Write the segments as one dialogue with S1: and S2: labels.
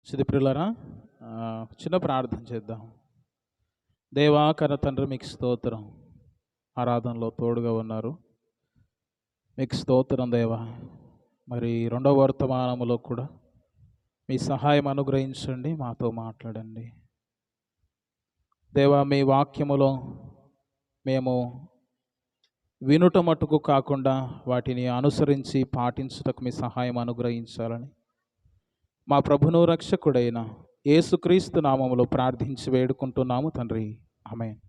S1: సిద్ధిప్రియులారా, చిన్న ప్రార్థన చేద్దాం. దేవా కన్న తండ్రి, మీకు స్తోత్రం. ఆరాధనలో తోడుగా ఉన్నారు, మీకు స్తోత్రం దేవా. మరి రెండవ వర్తమానములో కూడా మీ సహాయం అనుగ్రహించండి, మాతో మాట్లాడండి దేవా. మీ వాక్యములో మేము వినుట మట్టుకు కాకుండా వాటిని అనుసరించి పాటించుటకు మీ సహాయం అనుగ్రహించాలని మా ప్రభును రక్షకుడైన యేసుక్రీస్తు నామములో ప్రార్థించి వేడుకుంటున్నాము తండ్రి, ఆమేన్.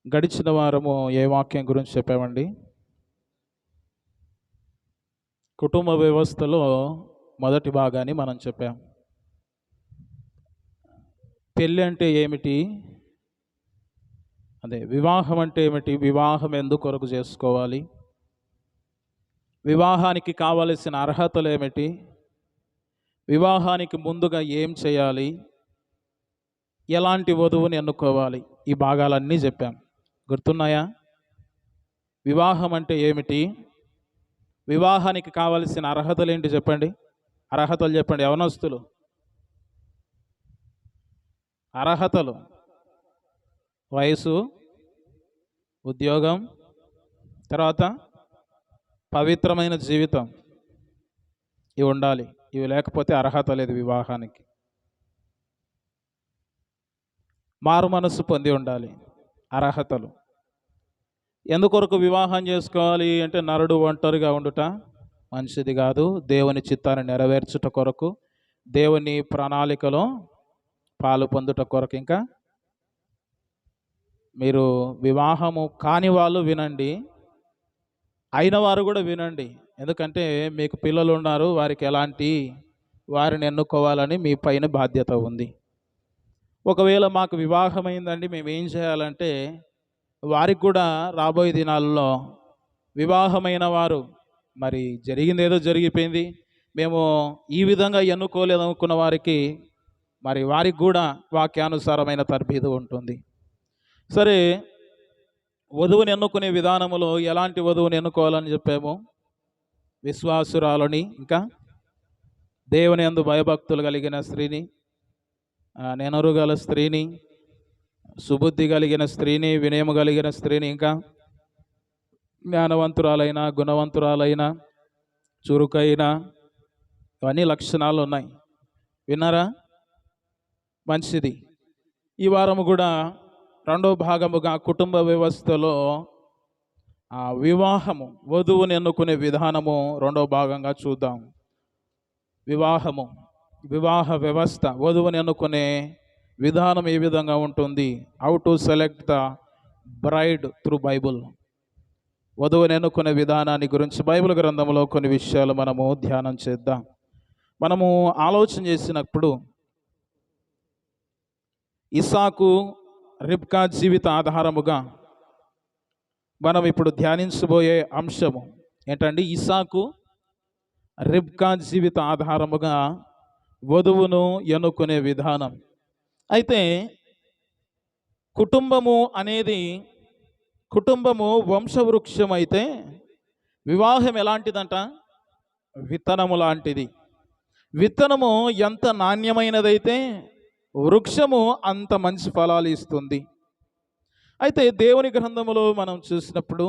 S1: గడిచిన వారము ఏ వాక్యం గురించి చెప్పామండి? కుటుంబ వ్యవస్థలో మొదటి భాగాన్ని మనం చెప్పాం. పెళ్ళి అంటే ఏమిటి, అదే వివాహం అంటే ఏమిటి, వివాహం ఎందుకొరకు చేసుకోవాలి, వివాహానికి కావలసిన అర్హతలు ఏమిటి, వివాహానికి ముందుగా ఏం చేయాలి, ఎలాంటి వధువుని ఎన్నుకోవాలి, ఈ భాగాలన్నీ చెప్పాం. గుర్తున్నాయా? వివాహం అంటే ఏమిటి, వివాహానికి కావలసిన అర్హతలు ఏంటి చెప్పండి. అర్హతలు చెప్పండి యవనస్తులు. అర్హతలు: వయసు, ఉద్యోగం, తర్వాత పవిత్రమైన జీవితం. ఇవి ఉండాలి. ఇవి లేకపోతే అర్హత లేదు వివాహానికి. మారు మనసు పొంది ఉండాలి. అర్హతలు. ఎందుకొరకు వివాహం చేసుకోవాలి అంటే, నరుడు ఒంటరిగా ఉండుట మంచిది కాదు, దేవుని చిత్తాన్ని నెరవేర్చుట కొరకు, దేవుని ప్రణాళికలో పాలు పొందుట కొరకు. ఇంకా మీరు వివాహము కాని వాళ్ళు వినండి, అయిన వారు కూడా వినండి. ఎందుకంటే మీకు పిల్లలు ఉన్నారు, వారికి ఎలాంటి వారిని ఎన్నుకోవాలని మీ పైన బాధ్యత ఉంది. ఒకవేళ మాకు వివాహమైందండి, మేము ఏం చేయాలంటే, వారికి కూడా రాబోయే దినాల్లో వివాహమైన వారు, మరి జరిగింది ఏదో జరిగిపోయింది, మేము ఈ విధంగా ఎన్నుకోలేదు అనుకున్న వారికి, మరి వారికి కూడా వాక్యానుసారమైన తర్బీదు ఉంటుంది. సరే, వధువుని ఎన్నుకునే విధానములో ఎలాంటి వధువుని ఎన్నుకోవాలని చెప్పాము? విశ్వాసురాలని, ఇంకా దేవుని యందు భయభక్తులు కలిగిన స్త్రీని, నెనరుగల స్త్రీని, సుబుద్ధి కలిగిన స్త్రీని, వినయము కలిగిన స్త్రీని, ఇంకా జ్ఞానవంతురాలైన, గుణవంతురాలైన, చురుకైన, ఇవన్నీ లక్షణాలు ఉన్నాయి. విన్నారా? మంచిది. ఈ వారము కూడా రెండో భాగముగా కుటుంబ వ్యవస్థలో వివాహము, వధువుని ఎన్నుకునే విధానము రెండో భాగంగా చూద్దాం. వివాహము, వివాహ వ్యవస్థ, వధువుని ఎన్నుకునే విధానం ఏ విధంగా ఉంటుంది? How to select the bride through Bible. వధువుని ఎన్నుకునే విధానాన్ని గురించి బైబిల్ గ్రంథంలో కొన్ని విషయాలు మనము ధ్యానం చేద్దాం. మనము ఆలోచన చేసినప్పుడు ఇస్సాకు, రిబ్కా జీవిత ఆధారముగా మనం ఇప్పుడు ధ్యానించబోయే అంశము ఏంటండి? ఇస్సాకు, రిబ్కా జీవిత ఆధారముగా వధువును ఎన్నుకునే విధానం. అయితే కుటుంబము వంశవృక్షం అయితే, వివాహం ఎలాంటిదంట? విత్తనము లాంటిది. విత్తనము ఎంత నాణ్యమైనదైతే వృక్షము అంత మంచి ఫలాలు ఇస్తుంది. అయితే దేవుని గ్రంథములో మనం చూసినప్పుడు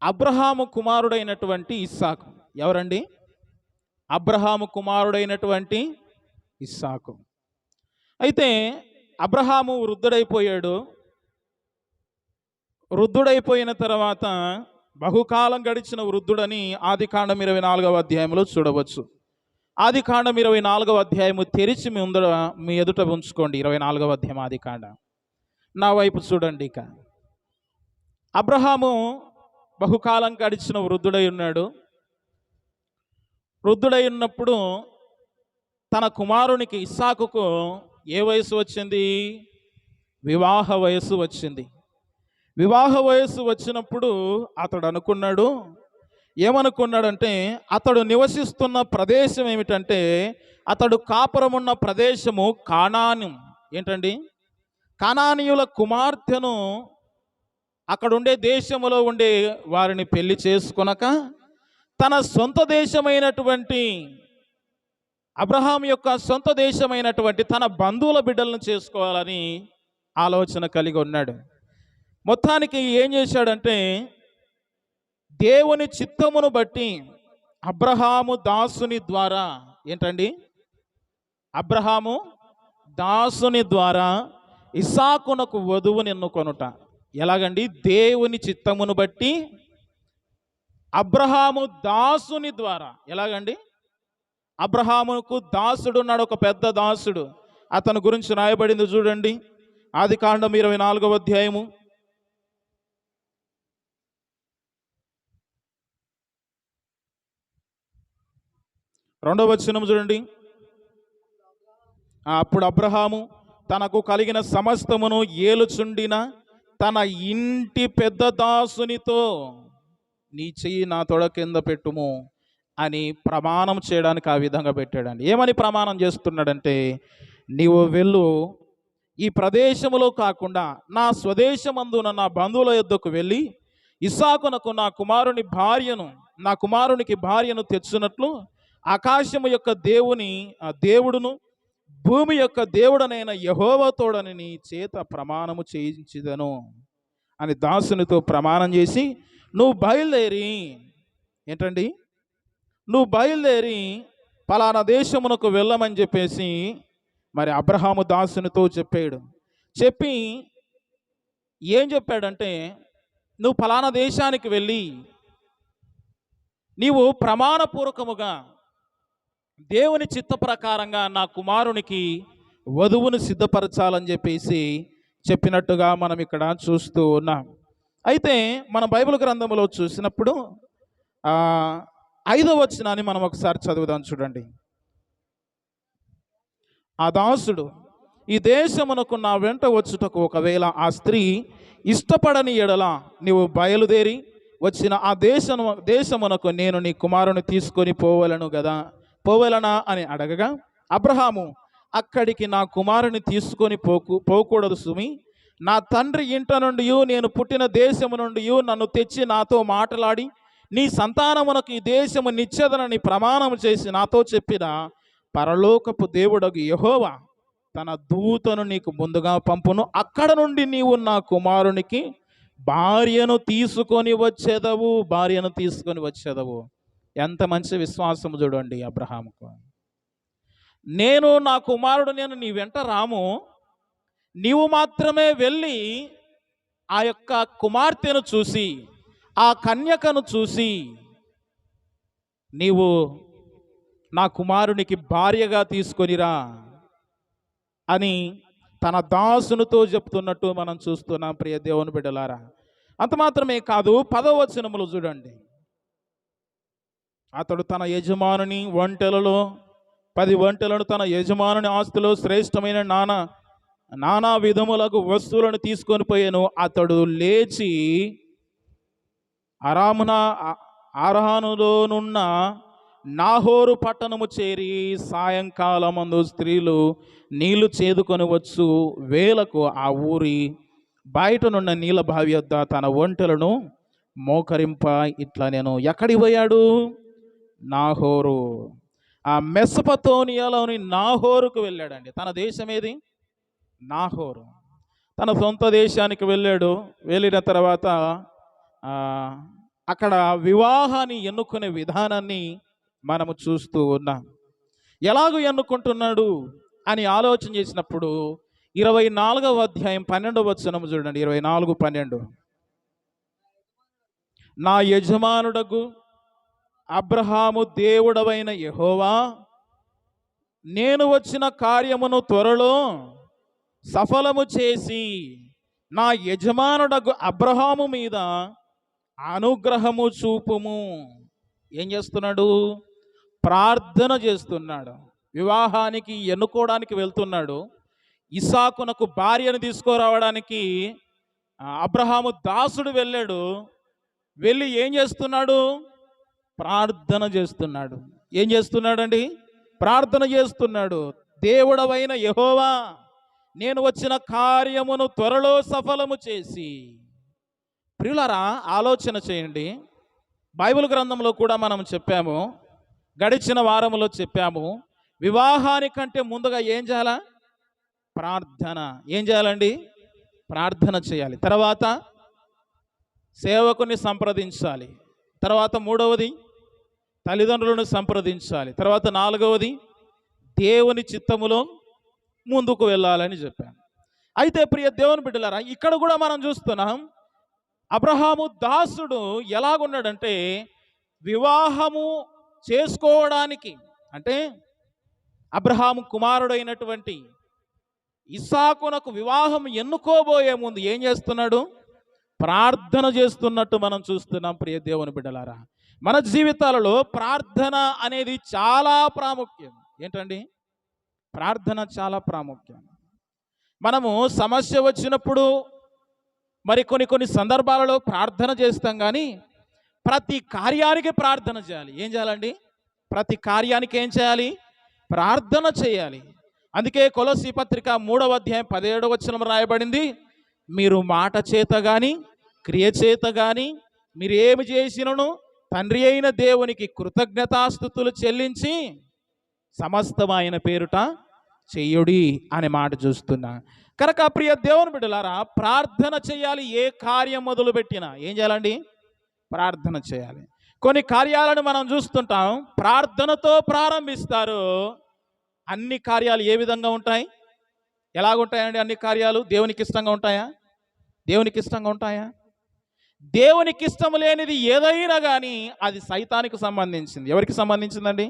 S1: అబ్రహాము కుమారుడైనటువంటి ఇస్సాకు. ఎవరండి? అబ్రహాము కుమారుడైనటువంటి ఇస్సాకు. అయితే అబ్రహాము వృద్ధుడైపోయాడు. వృద్ధుడైపోయిన తర్వాత బహుకాలం గడిచిన వృద్ధుడని ఆదికాండం 24వ అధ్యాయంలో చూడవచ్చు. ఆదికాండం 24వ అధ్యాయము తెరిచి మీ ఎదుట ఉంచుకోండి. 24వ అధ్యాయం ఆదికాండం. నా వైపు చూడండి. ఇక అబ్రహాము బహుకాలం గడిచిన వృద్ధుడై ఉన్నాడు. వృద్ధుడై ఉన్నప్పుడు తన కుమారునికి ఇస్సాకుకు ఏ వయసు వచ్చింది? వివాహ వయస్సు వచ్చింది. వివాహ వయస్సు వచ్చినప్పుడు అతడు అనుకున్నాడు, ఏమనుకున్నాడంటే అతడు నివసిస్తున్న ప్రదేశం ఏమిటంటే అతడు కాపురం ఉన్న ప్రదేశము కానాను. ఏంటండి? కానానీయుల కుమార్తెను అక్కడ ఉండే దేశములో ఉండే వారిని పెళ్లి చేసుకొనక తన సొంత దేశమైనటువంటి అబ్రహాం యొక్క సొంత దేశమైనటువంటి తన బంధువుల బిడ్డలను చేసుకోవాలని ఆలోచన కలిగి ఉన్నాడు. మొత్తానికి ఏం చేశాడంటే దేవుని చిత్తమును బట్టి అబ్రహాము దాసుని ద్వారా, ఏంటండి? అబ్రహాము దాసుని ద్వారా ఇస్సాకునకు వధువుని ఎన్నుకొనుట. ఎలాగండి? దేవుని చిత్తమును బట్టి అబ్రహాము దాసుని ద్వారా. ఎలాగండి? అబ్రహాముకు దాసుడు ఉన్నాడు, ఒక పెద్ద దాసుడు. అతని గురించి రాయబడింది చూడండి, ఆదికాండం 24వ అధ్యాయము 2వ వచనం చూడండి. అప్పుడు అబ్రహాము తనకు కలిగిన సమస్తమును ఏలుచుండిన తన ఇంటి పెద్ద దాసునితో నీ చెయ్యి నా తొడ కింద పెట్టుము అని ప్రమాణం చేయడానికి ఆ విధంగా పెట్టాడండి. ఏమని ప్రమాణం చేస్తున్నాడంటే, నీవు వెళ్ళు, ఈ ప్రదేశములో కాకుండా నా స్వదేశమందున నా బంధువుల యొద్దకు వెళ్ళి ఇస్సాకునకు నా కుమారునికి భార్యను తెచ్చునట్లు ఆకాశము యొక్క దేవుడును భూమి యొక్క దేవుడనైన యెహోవా తోడని నీ చేత ప్రమాణము చేయించిదను అని దాసునితో ప్రమాణం చేసి నువ్వు బయలుదేరి, ఏంటండి? నువ్వు బయలుదేరి పలానా దేశమునకు వెళ్ళమని చెప్పేసి మరి అబ్రహాము దాసునితో చెప్పాడు. చెప్పి ఏం చెప్పాడంటే, నువ్వు పలానా దేశానికి వెళ్ళి నీవు ప్రమాణపూర్వకముగా దేవుని చిత్త ప్రకారంగా నా కుమారునికి వధువును సిద్ధపరచాలని చెప్పేసి చెప్పినట్టుగా మనం ఇక్కడ చూస్తూ ఉన్నాం. అయితే మన బైబిల్ గ్రంథంలో చూసినప్పుడు 5వ వచనాన్ని మనం ఒకసారి చదువుదాం చూడండి. ఆ దాసుడు, ఈ దేశమునకు నా వెంట వచ్చుటకు ఒకవేళ ఆ స్త్రీ ఇష్టపడని ఎడల నీవు బయలుదేరి వచ్చిన ఆ దేశమునకు నేను నీ కుమారుని తీసుకొని పోవలనా అని అడగగా అబ్రహాము, అక్కడికి నా కుమారుని తీసుకొని పోకూడదు సుమి. నా తండ్రి ఇంట నుండి నేను పుట్టిన దేశము నుండి నన్ను తెచ్చి నాతో మాట్లాడి నీ సంతానమునకు ఈ దేశము నిచ్చెదనని ప్రమాణం చేసి నాతో చెప్పిన పరలోకపు దేవుడగు యెహోవా తన దూతను నీకు ముందుగా పంపును. అక్కడ నుండి నీవు నా కుమారునికి భార్యను తీసుకొని వచ్చేదవు. ఎంత మంచి విశ్వాసం చూడండి అబ్రహాముకు. నా కుమారుడు నీ వెంట రాము, నీవు మాత్రమే వెళ్ళి ఆ యొక్క కుమార్తెను చూసి ఆ కన్యకను చూసి నీవు నా కుమారునికి భార్యగా తీసుకొనిరా అని తన దాసునితో చెప్తున్నట్టు మనం చూస్తున్నాం ప్రియ దేవుని బిడ్డలారా. అంత మాత్రమే కాదు, 10వ వచనములో చూడండి. అతడు తన యజమానుని 10 ఒంటెలను తన యజమానుని ఆస్తిలో శ్రేష్టమైన నానా విధములకు వస్తువులను తీసుకొని పోయాను. అతడు లేచి ఆరహానులోనున్న నాహోరు పట్టణము చేరి సాయంకాలమందు స్త్రీలు నీళ్లు చేదుకొని వచ్చు వేలకు ఆ ఊరి బయటనున్న నీళ్ళ బావి వద్ద తన ఒంటెలను మోకరింప ఇట్లా నేను ఎక్కడికి పోయాడు? నాహోరు, ఆ మెసపతోనియాలోని నాహోరుకు వెళ్ళాడండి. తన దేశం ఏది? నాహోరు. తన సొంత దేశానికి వెళ్ళాడు. వెళ్ళిన తర్వాత అక్కడ వివాహాన్ని ఎన్నుకునే విధానాన్ని మనము చూస్తూ ఉన్నాం. ఎలాగూ ఎన్నుకుంటున్నాడు అని ఆలోచన చేసినప్పుడు 24వ అధ్యాయం 12వ వచనం చూడండి. 24:12. నా యజమానుడగు అబ్రహాము దేవుడవైన యెహోవా, నేను వచ్చిన కార్యమును త్వరలో సఫలము చేసి నా యజమానుడగు అబ్రహాము మీద అనుగ్రహము చూపుము. ఏం చేస్తున్నాడు? ప్రార్థన చేస్తున్నాడు. వివాహానికి ఎన్నుకోవడానికి వెళ్తున్నాడు. ఇస్సాకునకు భార్యను తీసుకురావడానికి అబ్రహాము దాసుడు వెళ్ళాడు. వెళ్ళి ఏం చేస్తున్నాడు? ప్రార్థన చేస్తున్నాడు. ఏం చేస్తున్నాడండి? ప్రార్థన చేస్తున్నాడు. దేవుడవైన యెహోవా, నేను వచ్చిన కార్యమును త్వరలో సఫలము చేసి. ప్రియులారా, ఆలోచన చేయండి. బైబిల్ గ్రంథంలో కూడా మనం చెప్పాము, గడిచిన వారములో చెప్పాము, వివాహానికంటే ముందుగా ఏం చేయాలా? ప్రార్థన. ఏం చేయాలండి? ప్రార్థన చేయాలి. తర్వాత సేవకుని సంప్రదించాలి. తర్వాత మూడవది తల్లిదండ్రులను సంప్రదించాలి. తర్వాత నాలుగవది దేవుని చిత్తములో ముందుకు వెళ్ళాలని చెప్పాను. అయితే ప్రియ దేవుని బిడ్డలారా, ఇక్కడ కూడా మనం చూస్తున్నాం, అబ్రహాము దాసుడు ఎలాగున్నాడంటే, వివాహము చేసుకోవడానికి, అంటే అబ్రహాము కుమారుడైనటువంటి ఇస్సాకునకు వివాహం ఎన్నుకోబోయే ముందు ఏం చేస్తున్నాడు? ప్రార్థన చేస్తున్నట్టు మనం చూస్తున్నాం. ప్రియ దేవుని బిడ్డలారా, మన జీవితాలలో ప్రార్థన అనేది చాలా ప్రాముఖ్యం. ఏంటండి? ప్రార్థన చాలా ప్రాముఖ్యం. మనము సమస్య వచ్చినప్పుడు మరి కొన్ని సందర్భాలలో ప్రార్థన చేస్తాం, కానీ ప్రతి కార్యానికి ప్రార్థన చేయాలి. ఏం చేయాలండి? ప్రతి కార్యానికి ఏం చేయాలి? ప్రార్థన చేయాలి. అందుకే కొలస్సీ పత్రిక 3వ అధ్యాయం 17వ వచనం రాయబడింది, మీరు మాట చేత గాని క్రియ చేత గాని మీరు ఏమి చేసినను తండ్రి అయిన దేవునికి కృతజ్ఞతాస్తుతులు చెల్లించి సమస్తం ఆయన పేరుట చెయ్యుడి అనే మాట చూస్తున్నా. కనుక ప్రియ దేవుని బిడ్డలారా, ప్రార్థన చేయాలి. ఏ కార్యం మొదలుపెట్టినా ఏం చేయాలండి? ప్రార్థన చేయాలి. కొన్ని కార్యాలను మనం చూస్తుంటాం, ప్రార్థనతో ప్రారంభిస్తారు. అన్ని కార్యాలు ఏ విధంగా ఉంటాయి? ఎలాగుంటాయండి అన్ని కార్యాలు? దేవునికి ఇష్టంగా ఉంటాయా? దేవునికి ఇష్టంగా ఉంటాయా? దేవునికి ఇష్టం లేనిది ఏదైనా కానీ అది సైతానికి సంబంధించింది. ఎవరికి సంబంధించిందండి?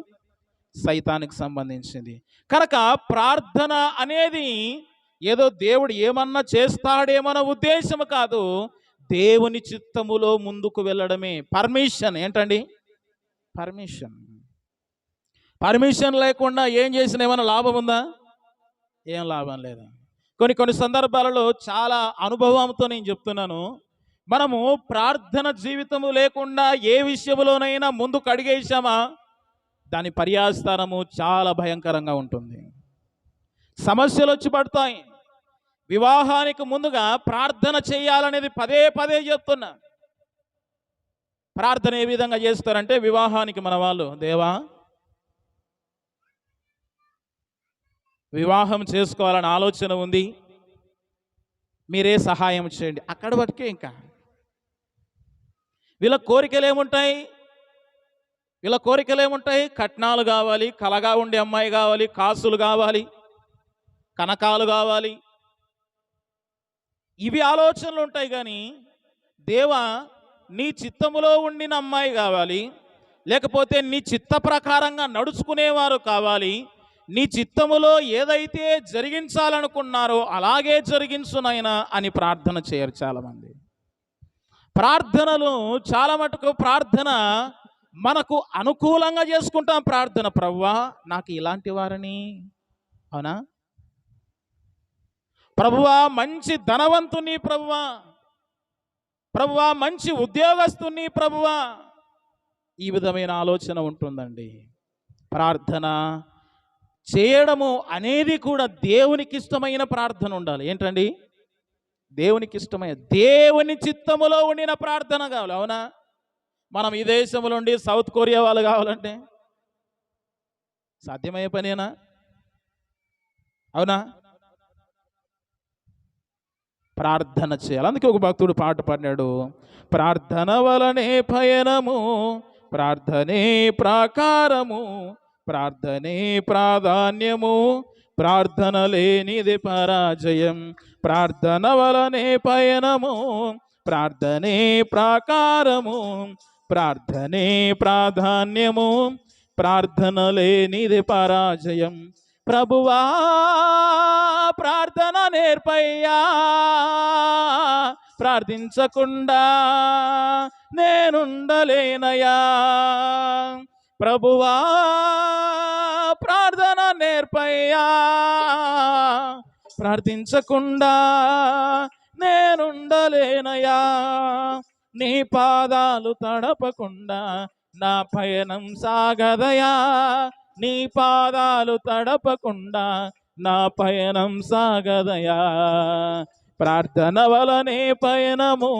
S1: సైతానికి సంబంధించింది. కనుక ప్రార్థన అనేది ఏదో దేవుడు ఏమన్నా చేస్తాడేమన్న ఉద్దేశం కాదు, దేవుని చిత్తములో ముందుకు వెళ్ళడమే. పర్మిషన్. ఏంటండి? పర్మిషన్. పర్మిషన్ లేకుండా ఏం చేసినా ఏమైనా లాభం ఉందా? ఏం లాభం లేదు. కొన్ని సందర్భాలలో చాలా అనుభవంతో నేను చెప్తున్నాను, మనము ప్రార్థన జీవితము లేకుండా ఏ విషయంలోనైనా ముందుకు అడిగేసామా, దాని పర్యావసానము చాలా భయంకరంగా ఉంటుంది. సమస్యలు వచ్చి పడతాయి. వివాహానికి ముందుగా ప్రార్థన చేయాలనేది పదే పదే చెప్తున్నా. ప్రార్థన ఏ విధంగా చేస్తారంటే, వివాహానికి మన వాళ్ళు, దేవా వివాహం చేసుకోవాలని ఆలోచన ఉంది, మీరే సహాయం చేయండి. అక్కడ వరకే. ఇంకా వీళ్ళ కోరికలు ఏముంటాయి? వీళ్ళ కోరికలు ఏముంటాయి? కట్నాలు కావాలి, కలగా ఉండే అమ్మాయి కావాలి, కాసులు కావాలి, కనకాలు కావాలి, ఇవి ఆలోచనలు ఉంటాయి. కానీ దేవా, నీ చిత్తములో ఉండిన అమ్మాయి కావాలి, లేకపోతే నీ చిత్త ప్రకారంగా నడుచుకునేవారు కావాలి, నీ చిత్తములో ఏదైతే జరిగించాలనుకున్నారో అలాగే జరిగించునైనా అని ప్రార్థన చేయరు చాలామంది. ప్రార్థనలు చాలా మటుకు ప్రార్థన మనకు అనుకూలంగా చేసుకుంటాం. ప్రార్థన, ప్రభువా నాకు ఇలాంటి వారిని, అవునా ప్రభువా మంచి ధనవంతుని, ప్రభువా ప్రభువా మంచి ఉద్యోగస్తుని, ప్రభువా, ఈ విధమైన ఆలోచన ఉంటుందండి. ప్రార్థన చేయడము అనేది కూడా దేవునికి ఇష్టమైన ప్రార్థన ఉండాలి. ఏంటండి? దేవునికి ఇష్టమైన, దేవుని చిత్తములో ఉండిన ప్రార్థన కావాలి. అవునా? మనం ఈ దేశంలో ఉండి సౌత్ కొరియా వాళ్ళు కావాలంటే సాధ్యమయ్యే పనేనా? అవునా? ప్రార్థన చేయాలి. అందుకే ఒక భక్తుడు పాట పాడినాడు, ప్రార్థన వలనే పయనము, ప్రార్థనే ప్రాకారము, ప్రార్థనే ప్రాధాన్యము, ప్రార్థన లేనిది పరాజయం. ప్రార్థన వలనే పయనము, ప్రార్థనే ప్రాకారము, ప్రార్థనే ప్రాధాన్యము, ప్రార్థన లేనిది పరాజయం. ప్రభువా ప్రార్థన నేర్పయ్యా, ప్రార్థించకుండా నేనుండలేనయా. ప్రభువా ప్రార్థన నేర్పయ్యా, ప్రార్థించకుండా నేనుండలేనయా. నీ పాదాలు తడపకుండా నా పయనం సాగదయా, నీ పాదాలు తడపకుండా నా పయనం సాగదయా. ప్రార్థన వలనే పయనము,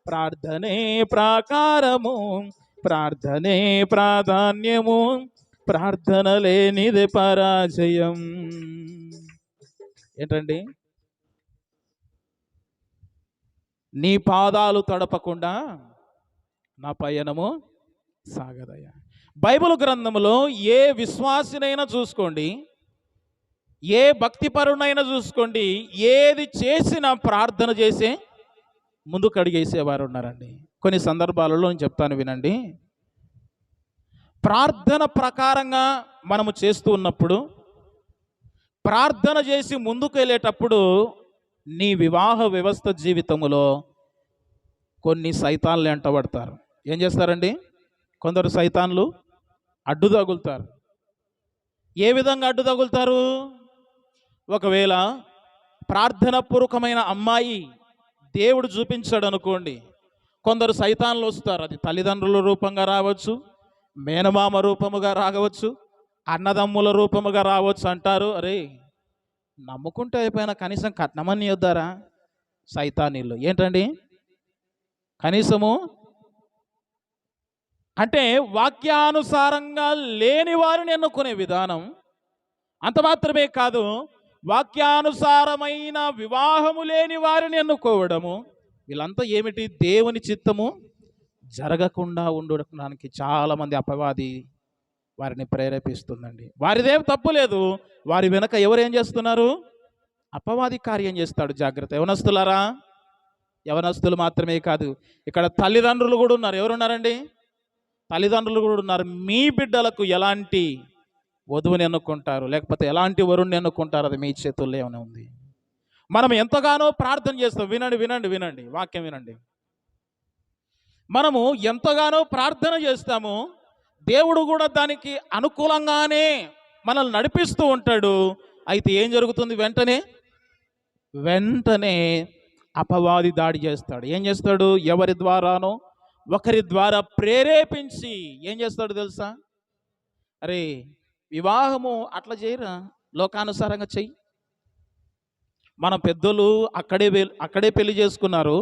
S1: ప్రార్థనే ప్రాకారము, ప్రార్థనే ప్రాధాన్యము, ప్రార్థన లేనిది పరాజయం. ఏంటండి? నీ పాదాలు తడపకుండా నా పయనము సాగదయ్యా. బైబిల్ గ్రంథంలో ఏ విశ్వాసినైనా చూసుకోండి, ఏ భక్తిపరునైనా చూసుకోండి, ఏది చేసినా ప్రార్థన చేసే ముందుకు అడిగేసేవారు ఉన్నారండి. కొన్ని సందర్భాలలో నేను చెప్తాను వినండి. ప్రార్థన ప్రకారంగా మనము చేస్తూ ఉన్నప్పుడు, ప్రార్థన చేసి ముందుకు వెళ్ళేటప్పుడు నీ వివాహ వ్యవస్థ జీవితంలో కొన్ని సైతాన్లు వెంటబడతారు. ఏం చేస్తారండి? కొందరు సైతాన్లు అడ్డు తగులుతారు. ఏ విధంగా అడ్డు తగులుతారు? ఒకవేళ ప్రార్థన పూర్వకమైన అమ్మాయి దేవుడు చూపించాడు అనుకోండి, కొందరు సైతాన్లు వస్తారు. అది తల్లిదండ్రుల రూపంగా రావచ్చు, మేనమామ రూపముగా రావచ్చు, అన్నదమ్ముల రూపముగా రావచ్చు. అంటారు, అరే నమ్ముకుంటే అయిపోయినా కనీసం కట్నమని ఇద్దారా? సైతానీళ్ళు ఏంటండి? కనీసము అంటే వాక్యానుసారంగా లేని వారిని ఎన్నుకునే విధానం. అంత మాత్రమే కాదు, వాక్యానుసారమైన వివాహము లేని వారిని ఎన్నుకోవడము. వీళ్ళంతా ఏమిటి? దేవుని చిత్తము జరగకుండా ఉండడానికి చాలామంది అపవాది వారిని ప్రేరేపిస్తుందండి. వారిదేం తప్పు లేదు, వారి వెనక ఎవరేం చేస్తున్నారు? అపవాది కార్యం చేస్తాడు. జాగ్రత్త యవనస్తులారా. యవనస్తులు మాత్రమే కాదు, ఇక్కడ తల్లిదండ్రులు కూడా ఉన్నారు. ఎవరున్నారండి? తల్లిదండ్రులు కూడా ఉన్నారు. మీ బిడ్డలకు ఎలాంటి వధువుని ఎన్నుకుంటారు, లేకపోతే ఎలాంటి వరుణ్ణి ఎన్నుకుంటారు, అది మీ చేతుల్లో ఏమైనా ఉంది. మనం ఎంతగానో ప్రార్థన చేస్తాం. వినండి వినండి వినండి, వాక్యం వినండి. మనము ఎంతగానో ప్రార్థన చేస్తాము, దేవుడు కూడా దానికి అనుకూలంగానే మనల్ని నడిపిస్తూ ఉంటాడు. అయితే ఏం జరుగుతుంది? వెంటనే అపవాది దాడి చేస్తాడు. ఏం చేస్తాడు? ఎవరి ద్వారానో ఒకరి ద్వారా ప్రేరేపించి ఏం చేస్తాడు తెలుసా? అరే వివాహము అట్లా చేయరా, లోకానుసారంగా చెయ్యి. మన పెద్దలు అక్కడే పెళ్లి చేసుకున్నారు,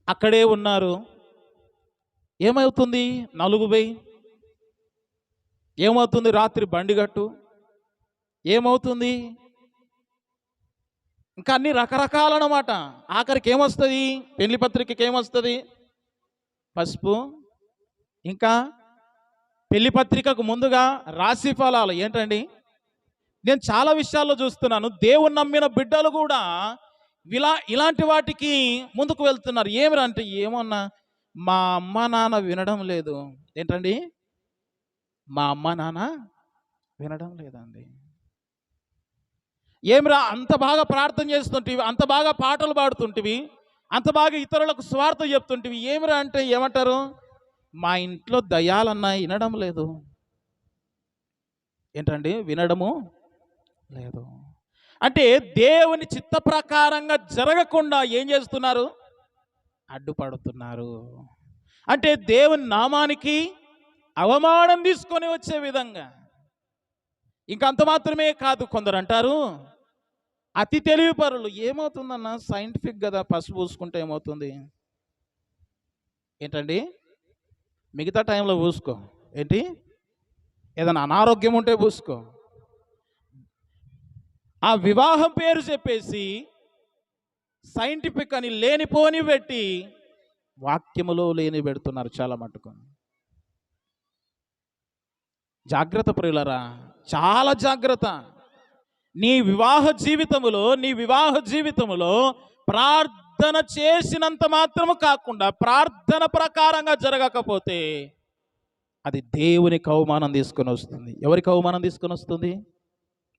S1: అక్కడే ఉన్నారు. ఏమవుతుంది? నలుగుబై ఏమవుతుంది? రాత్రి బండిగట్టు ఏమవుతుంది? ఇంకా అన్ని రకరకాలన్నమాట. ఆఖరికి ఏమొస్తుంది? పెళ్లి పత్రికకి ఏమొస్తుంది? పసుపు. ఇంకా పెళ్లి పత్రికకు ముందుగా రాశి ఫలాలు. ఏంటండి? నేను చాలా విషయాల్లో చూస్తున్నాను, దేవుని నమ్మిన బిడ్డలు కూడా ఇలాంటి వాటికి ముందుకు వెళ్తున్నారు. ఏమిరంటే, ఏమన్నా మా అమ్మ నాన్న వినడం లేదు. ఏంటండి? మా అమ్మ నాన్న వినడం లేదండి. ఏమిరా, అంత బాగా ప్రార్థన చేస్తుంటివి, అంత బాగా పాటలు పాడుతుంటివి, అంత బాగా ఇతరులకు స్వార్థ చెప్తుంటివి, ఏమిరా అంటే ఏమంటారు? మా ఇంట్లో దయ్యాలన్నా వినడం లేదు. ఏంటండి? వినడము లేదు. అంటే దేవుని చిత్త ప్రకారంగా జరగకుండా ఏం చేస్తున్నారు? అడ్డుపడుతున్నారు. అంటే దేవుని నామానికి అవమానం తీసుకొని వచ్చే విధంగా. ఇంకంత మాత్రమే కాదు, కొందరు అంటారు అతి తెలివి పరులు. ఏమవుతుందన్న? సైంటిఫిక్ కదా, పసుపు పూసుకుంటే ఏమవుతుంది? ఏంటండి? మిగతా టైంలో పూసుకో. ఏంటి? ఏదైనా అనారోగ్యం ఉంటే పూసుకో. ఆ వివాహం పేరు చెప్పేసి సైంటిఫిక్ అని లేనిపోని పెట్టి వాక్యములో లేని పెడుతున్నారు చాలా మటుకు. జాగ్రత్త ప్రియులరా, చాలా జాగ్రత్త. నీ వివాహ జీవితములో ప్రార్థన చేసినంత మాత్రము కాకుండా ప్రార్థన ప్రకారంగా జరగకపోతే అది దేవునికి అవమానం తీసుకొని వస్తుంది. ఎవరికి అవమానం తీసుకొని వస్తుంది?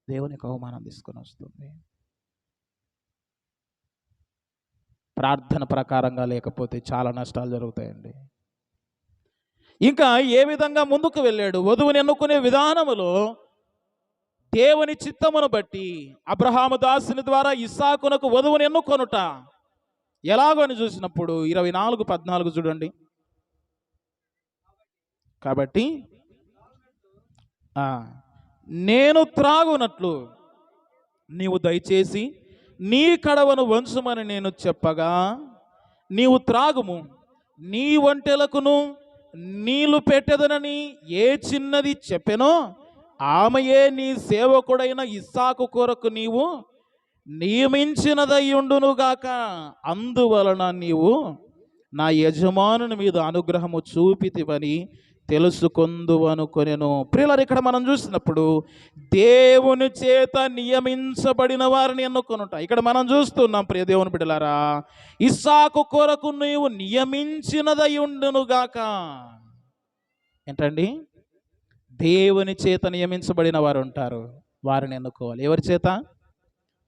S1: దేవునికి అవమానం తీసుకొని వస్తుంది. ప్రార్థన ప్రకారంగా లేకపోతే చాలా నష్టాలు జరుగుతాయండి. ఇంకా ఏ విధంగా ముందుకు వెళ్ళాడు? వధువుని ఎన్నుకునే విధానములో దేవుని చిత్తమును బట్టి అబ్రహాము దాసుని ద్వారా ఇస్సాకునకు వధువుని ఎన్నుకొనుట ఎలాగని చూసినప్పుడు 24:14 చూడండి. కాబట్టి ఆ, నేను త్రాగునట్లు నీవు దయచేసి నీ కడవను వంచుమని నేను చెప్పగా నీవు త్రాగుము, నీ ఒంటెలకును నీళ్లు పెట్టెదనని ఏ చిన్నది చెప్పెనో ఆమెయే నీ సేవకుడైన ఇస్సాకు కొరకు నీవు నియమించినదయ్యుండునుగాక. అందువలన నీవు నా యజమానుని మీద అనుగ్రహము చూపితివని తెలుసుకొందు అనుకొనెను. ప్రియులారా, ఇక్కడ మనం చూసినప్పుడు దేవుని చేత నియమించబడిన వారిని ఎన్నుకొనుట ఇక్కడ మనం చూస్తున్నాం. ప్రియ దేవుని బిడ్డలారా, ఇస్సాకు కొరకు నీవు నియమించినదై ఉండునుగాక. ఏంటండి? దేవుని చేత నియమించబడిన వారు ఉంటారు, వారిని ఎన్నుకోవాలి. ఎవరి చేత?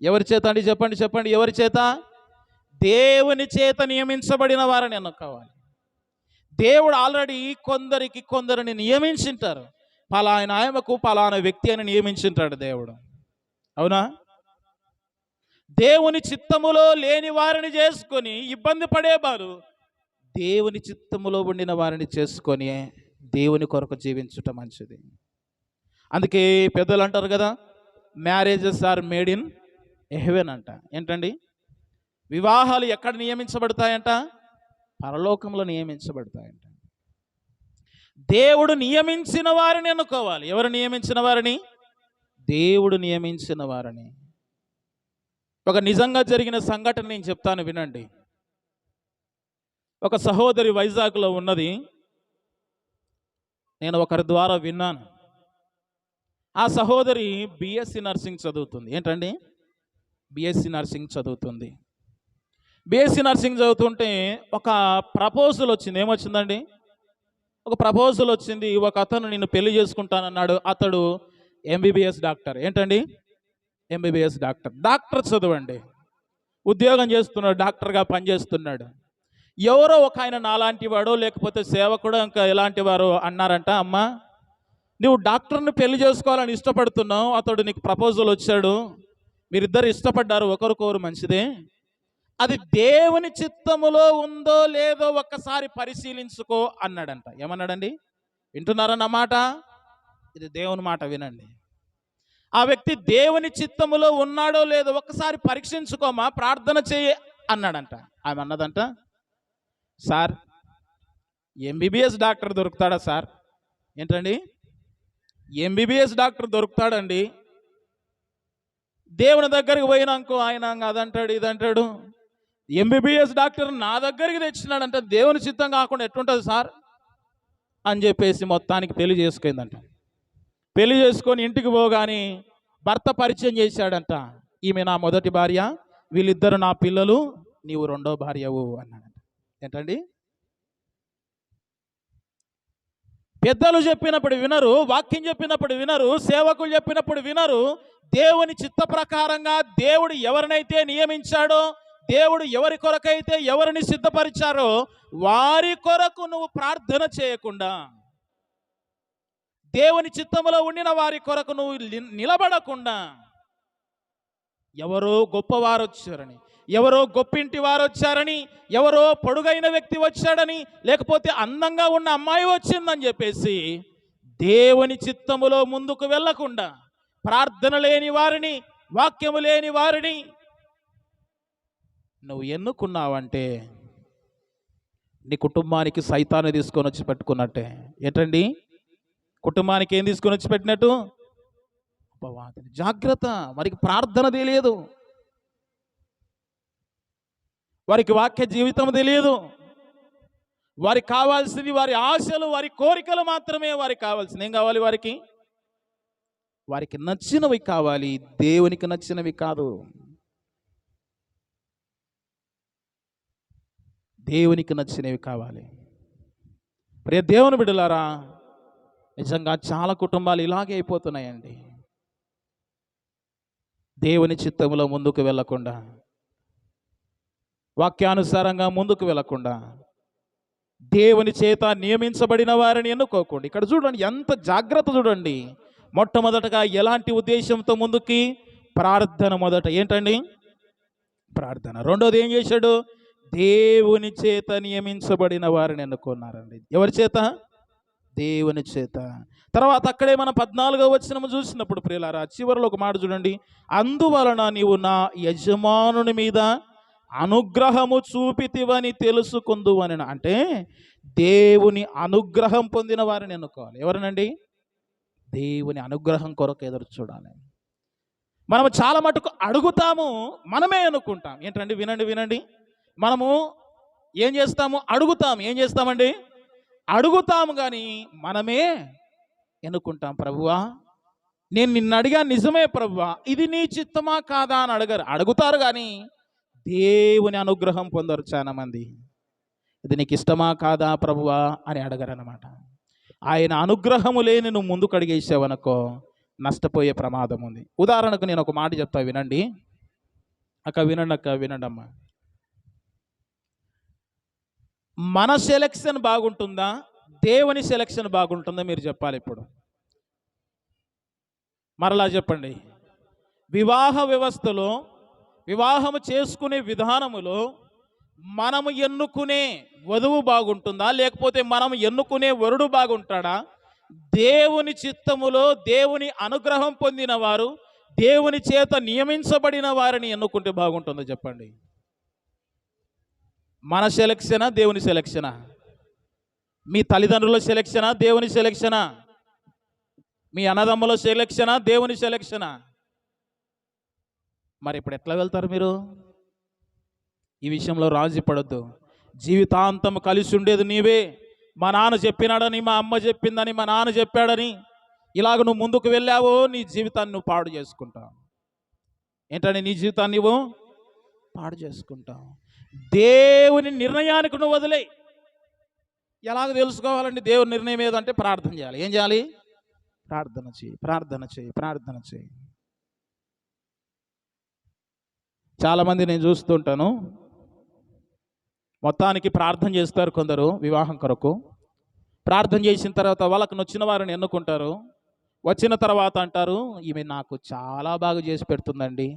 S1: ఎవరి చేత అండి? చెప్పండి చెప్పండి. ఎవరి చేత? దేవుని చేత నియమించబడిన వారిని ఎన్నుకోవాలి. దేవుడు ఆల్రెడీ కొందరిని నియమించింటారు. పలానా ఆయనకు పలానా వ్యక్తి అని నియమించింటాడు దేవుడు. అవునా? దేవుని చిత్తములో లేని వారిని చేసుకొని ఇబ్బంది పడేవారు దేవుని చిత్తములో ఉండిన వారిని చేసుకొని దేవుని కొరకు జీవించుట మంచిది. అందుకే పెద్దలు అంటారు కదా, marriages are made in heaven అంట. ఏంటండి? వివాహాలు ఎక్కడ నియమించబడతాయంట? పరలోకంలో నియమించబడతాయంట. దేవుడు నియమించిన వారిని ఎన్నుకోవాలి. ఎవరు నియమించిన వారిని? దేవుడు నియమించిన వారిని. ఒక నిజంగా జరిగిన సంఘటన నేను చెప్తాను, వినండి. ఒక సహోదరి వైజాగ్లో ఉన్నది, నేను ఒకరి ద్వారా విన్నాను. ఆ సహోదరి బిఎస్సి నర్సింగ్ చదువుతుంది. ఏంటండి? బిఎస్సి నర్సింగ్ చదువుతుంది. బిఎస్సి నర్సింగ్ చదువుతుంటే ఒక ప్రపోజల్ వచ్చింది. ఏమొచ్చిందండి? ఒక ప్రపోజల్ వచ్చింది. ఒక అతను నిన్ను పెళ్లి చేసుకుంటానన్నాడు. అతడు ఎంబీబీఎస్ డాక్టర్. ఏంటండి? MBBS doctor. డాక్టర్ చదవండి, ఉద్యోగం చేస్తున్నాడు, డాక్టర్గా పనిచేస్తున్నాడు. ఎవరో ఒక ఆయన నాలాంటి వాడో లేకపోతే సేవకుడో ఇంకా ఎలాంటి వారు అన్నారంట, అమ్మ నువ్వు డాక్టర్ని పెళ్లి చేసుకోవాలని ఇష్టపడుతున్నావు, అతడు నీకు ప్రపోజల్ వచ్చాడు, మీరిద్దరు ఇష్టపడ్డారు ఒకరికొకరు, మంచిదే, అది దేవుని చిత్తములో ఉందో లేదో ఒక్కసారి పరిశీలించుకో అన్నాడంట. ఏమన్నాడండి? వింటున్నారన్న మాట? ఇది దేవుని మాట, వినండి. ఆ వ్యక్తి దేవుని చిత్తములో ఉన్నాడో లేదో ఒక్కసారి పరీక్షించుకోమా, ప్రార్థన చేయి అన్నాడంట. ఆమె అన్నదంట, సార్ ఎంబీబీఎస్ డాక్టర్ దొరుకుతాడా సార్? ఏంటండి? ఎంబీబీఎస్ డాక్టర్ దొరుకుతాడండి? దేవుని దగ్గరికి పోయినాకో ఆయన అదంటాడు ఇదంటాడు. ఎంబీబీఎస్ డాక్టర్ నా దగ్గరికి తెచ్చినాడంటే దేవుని చిత్తం కాకుండా ఎట్లుంటుంది సార్ అని చెప్పేసి మొత్తానికి పెళ్లి చేసుకుందంట. పెళ్లి చేసుకొని ఇంటికి పోగాని భర్త పరిచయం చేశాడంట. ఈమె నా మొదటి భార్య, వీళ్ళిద్దరు నా పిల్లలు, నీవు రెండో భార్యవు అన్నాడంట. ఏంటండి? పెద్దలు చెప్పినప్పుడు వినరు, వాక్యం చెప్పినప్పుడు వినరు, సేవకులు చెప్పినప్పుడు వినరు. దేవుని చిత్త ప్రకారంగా దేవుడు ఎవరినైతే నియమించాడో, దేవుడు ఎవరి కొరకైతే ఎవరిని సిద్ధపరిచారో వారి కొరకు నువ్వు ప్రార్థన చేయకుండా, దేవుని చిత్తములో ఉండిన వారి కొరకు నువ్వు నిలబడకుండా, ఎవరో గొప్పవారు వచ్చారని, ఎవరో గొప్పింటి వారు వచ్చారని, ఎవరో పొడుగైన వ్యక్తి వచ్చాడని, లేకపోతే అందంగా ఉన్న అమ్మాయి వచ్చిందని చెప్పేసి దేవుని చిత్తములో ముందుకు వెళ్ళకుండా, ప్రార్థన లేని వారిని, వాక్యము లేని వారిని నువ్వు ఎన్నుకున్నావంటే నీ కుటుంబానికి సైతాన్ని తీసుకొని వచ్చి పెట్టుకున్నట్టే. ఏంటండి? కుటుంబానికి ఏం తీసుకొని వచ్చి పెట్టినట్టు? జాగ్రత్త. వారికి ప్రార్థన తెలియదు, వారికి వాక్య జీవితం తెలియదు, వారికి కావాల్సింది వారి ఆశలు, వారి కోరికలు మాత్రమే వారికి కావాల్సింది. ఏం కావాలి వారికి? వారికి నచ్చినవి కావాలి, దేవునికి నచ్చినవి కాదు. దేవునికి నచ్చినవి కావాలి. ప్రియ దేవుని బిడ్డలారా, నిజంగా చాలా కుటుంబాలు ఇలాగే అయిపోతున్నాయండి. దేవుని చిత్తములో ముందుకు వెళ్ళకుండా, వాక్యానుసారంగా ముందుకు వెళ్ళకుండా, దేవుని చేత నియమించబడిన వారిని ఎన్నుకోకుండా. ఇక్కడ చూడండి ఎంత జాగ్రత్త, చూడండి. మొట్టమొదటగా ఎలాంటి ఉద్దేశంతో ముందుకి? ప్రార్థన మొదట. ఏంటండి? ప్రార్థన. రెండోది ఏం చేశాడు? దేవుని చేత నియమించబడిన వారిని ఎన్నుకున్నారండి. ఎవరి చేత? దేవుని చేత. తర్వాత అక్కడే మన 14వ వచనము చూసినప్పుడు ప్రియులారా, చివరిలో ఒక మాట చూడండి. అందువలన నీవు నా యజమానుని మీద అనుగ్రహము చూపితివని తెలుసుకుందువని. అంటే దేవుని అనుగ్రహం పొందిన వారిని ఎన్నుకోవాలి. ఎవరినండి? దేవుని అనుగ్రహం కొరకు ఎదురు చూడాలి. మనము చాలా మటుకు అడుగుతాము, మనమే అనుకుంటాం. ఏంటండి? వినండి వినండి. మనము ఏం చేస్తాము? అడుగుతాం. ఏం చేస్తామండి? అడుగుతాము, కానీ మనమే ఎన్నుకుంటాం. ప్రభువా, నేను నిన్ను అడిగా నిజమే ప్రభువా, ఇది నీ చిత్తమా కాదా అని అడగరు. అడుగుతారు కానీ దేవుని అనుగ్రహం పొందరు చాలా మంది. ఇది నీకు ఇష్టమా కాదా ప్రభువా అని అడగరు అన్నమాట. ఆయన అనుగ్రహము లేని నువ్వు ముందుకు అడిగేసావనుకో, నష్టపోయే ప్రమాదం ఉంది. ఉదాహరణకు నేను ఒక మాట చెప్తా, వినండి అక్క, వినండి అక్క, వినండి అమ్మా. మన సెలక్షన్ బాగుంటుందా, దేవుని సెలక్షన్ బాగుంటుందా? మీరు చెప్పాలి ఇప్పుడు. మరలా చెప్పండి. వివాహ వ్యవస్థలో, వివాహము చేసుకునే విధానములో మనము ఎన్నుకునే వధువు బాగుంటుందా, లేకపోతే మనం ఎన్నుకునే వరుడు బాగుంటాడా? దేవుని చిత్తములో దేవుని అనుగ్రహం పొందిన వారు, దేవుని చేత నియమించబడిన వారిని ఎన్నుకుంటే బాగుంటుందో చెప్పండి. మన సెలక్షనా, దేవుని సెలక్షనా? మీ తల్లిదండ్రుల సెలక్షనా, దేవుని సెలక్షనా? మీ అన్నదమ్ముల సెలక్షనా, దేవుని సెలక్షనా? మరి ఇప్పుడు ఎట్లా వెళ్తారు మీరు? ఈ విషయంలో రాజీ పడొద్దు. జీవితాంతం కలిసి ఉండేది నీవే. మా నాన్న చెప్పినాడని, మా అమ్మ చెప్పిందని, మా నాన్న చెప్పాడని ఇలాగ నువ్వు ముందుకు వెళ్ళావో, నీ జీవితాన్ని నువ్వు పాడు చేసుకుంటావు. ఏంటని? నీ జీవితాన్ని నువ్వు పాడు చేసుకుంటావు. దేవుని నిర్ణయానికి నువ్వు వదిలే. ఎలాగ తెలుసుకోవాలండి దేవుని నిర్ణయం ఏదంటే? ప్రార్థన చేయాలి. ఏం చేయాలి? ప్రార్థన చేయి, ప్రార్థన చేయి, ప్రార్థన చేయి. చాలామంది నేను చూస్తుంటాను, మొత్తానికి ప్రార్థన చేస్తారు కొందరు వివాహం కొరకు. ప్రార్థన చేసిన తర్వాత వాళ్ళకు నచ్చిన వారిని ఎన్నుకుంటారు. వచ్చిన తర్వాత అంటారు, ఈమె నాకు చాలా బాగా చేసి పెడుతుందండి,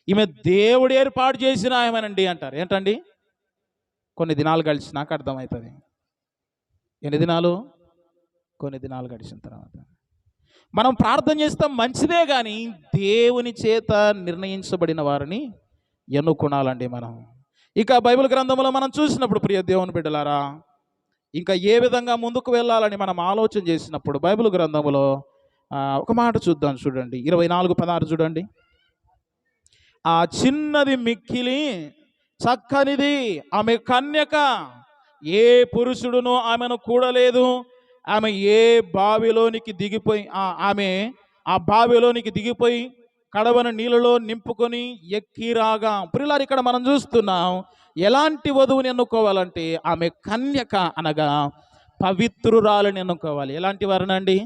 S1: ఈమె దేవుడు ఏర్పాటు చేసిన ఆమెనండి అంటారు. ఏంటండి? కొన్ని దినాలు గడిచి నాకు అర్థమవుతుంది. ఎన్ని దినాలు? కొన్ని దినాలు గడిచిన తర్వాత మనం ప్రార్థన చేస్తాం, మంచిదే, కానీ దేవుని చేత నిర్ణయించబడిన వారిని ఎన్నుకునాలండి మనం. ఇక బైబిల్ గ్రంథంలో మనం చూసినప్పుడు ప్రియ దేవుని బిడ్డలారా, ఇంకా ఏ విధంగా ముందుకు వెళ్ళాలని మనం ఆలోచన చేసినప్పుడు బైబిల్ గ్రంథంలో ఒక మాట చూద్దాం. చూడండి 24:16 చూడండి. ఆ చిన్నది మిక్కిలి చక్కనిది, ఆమె కన్యక, ఏ పురుషుడును ఆమెను కూడలేదు. ఆమె ఏ బావిలోనికి దిగిపోయి ఆమె ఆ బావిలోనికి దిగిపోయి కడవను నీళ్ళలో నింపుకొని ఎక్కిరాగా. ప్రియులారా, ఇక్కడ మనం చూస్తున్నాం, ఎలాంటి వధువుని ఎన్నుకోవాలంటే ఆమె కన్యక అనగా పవిత్రురాలని ఎన్నుకోవాలి. ఎలాంటి వారినండి?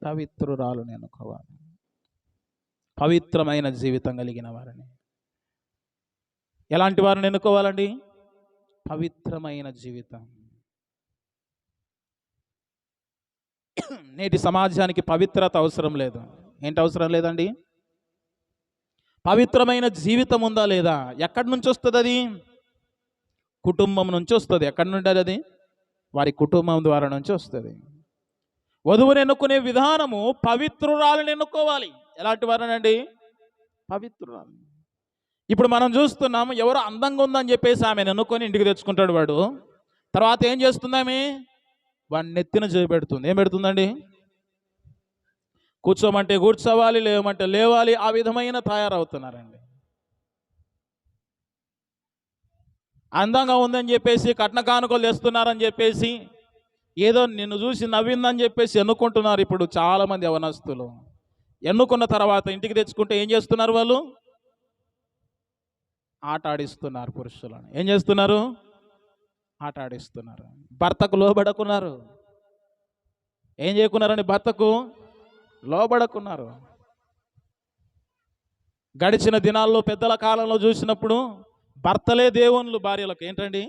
S1: పవిత్రురాలని ఎన్నుకోవాలి. పవిత్రమైన జీవితం కలిగిన వారిని. ఎలాంటి వారిని ఎన్నుకోవాలండి? పవిత్రమైన జీవితం. నేటి సమాజానికి పవిత్రత అవసరం లేదు. ఏంటి అవసరం లేదండి? పవిత్రమైన జీవితం ఉందా లేదా? ఎక్కడి నుంచి వస్తుంది అది? కుటుంబం నుంచి వస్తుంది. ఎక్కడి నుండి అది? వారి కుటుంబం ద్వారా నుంచి వస్తుంది. వధువుని ఎన్నుకునే విధానము పవిత్రురాలను ఎన్నుకోవాలి. ఎలాంటి వారనండి? పవిత్రురాలు. ఇప్పుడు మనం చూస్తున్నాము, ఎవరు అందంగా ఉందని చెప్పేసి ఆమెను ఎన్నుకొని ఇంటికి తెచ్చుకుంటాడు వాడు. తర్వాత ఏం చేస్తుంది ఆమె? వాడిని నెత్తిన చేపెడుతుంది. ఏం పెడుతుందండి? కూర్చోమంటే కూర్చోవాలి, లేవమంటే లేవాలి. ఆ విధమైన తయారవుతున్నారండి. అందంగా ఉందని చెప్పేసి కట్న కానుకలు తెస్తున్నారని చెప్పేసి, ఏదో నిన్ను చూసి నవ్విందని చెప్పేసి ఎన్నుకుంటున్నారు ఇప్పుడు చాలామంది యవనస్తులు. ఎన్నుకున్న తర్వాత ఇంటికి తెచ్చుకుంటే ఏం చేస్తున్నారు? వాళ్ళు ఆట ఆడిస్తున్నారు పురుషులను. ఏం చేస్తున్నారు? ఆట ఆడిస్తున్నారు. భర్తకు లోబడకున్నారు. ఏం చేయకున్నారండి? భర్తకు లోబడకున్నారు. గడిచిన దినాల్లో పెద్దల కాలంలో చూసినప్పుడు భర్తలే దేవుళ్ళు భార్యలకు. ఏంటండి?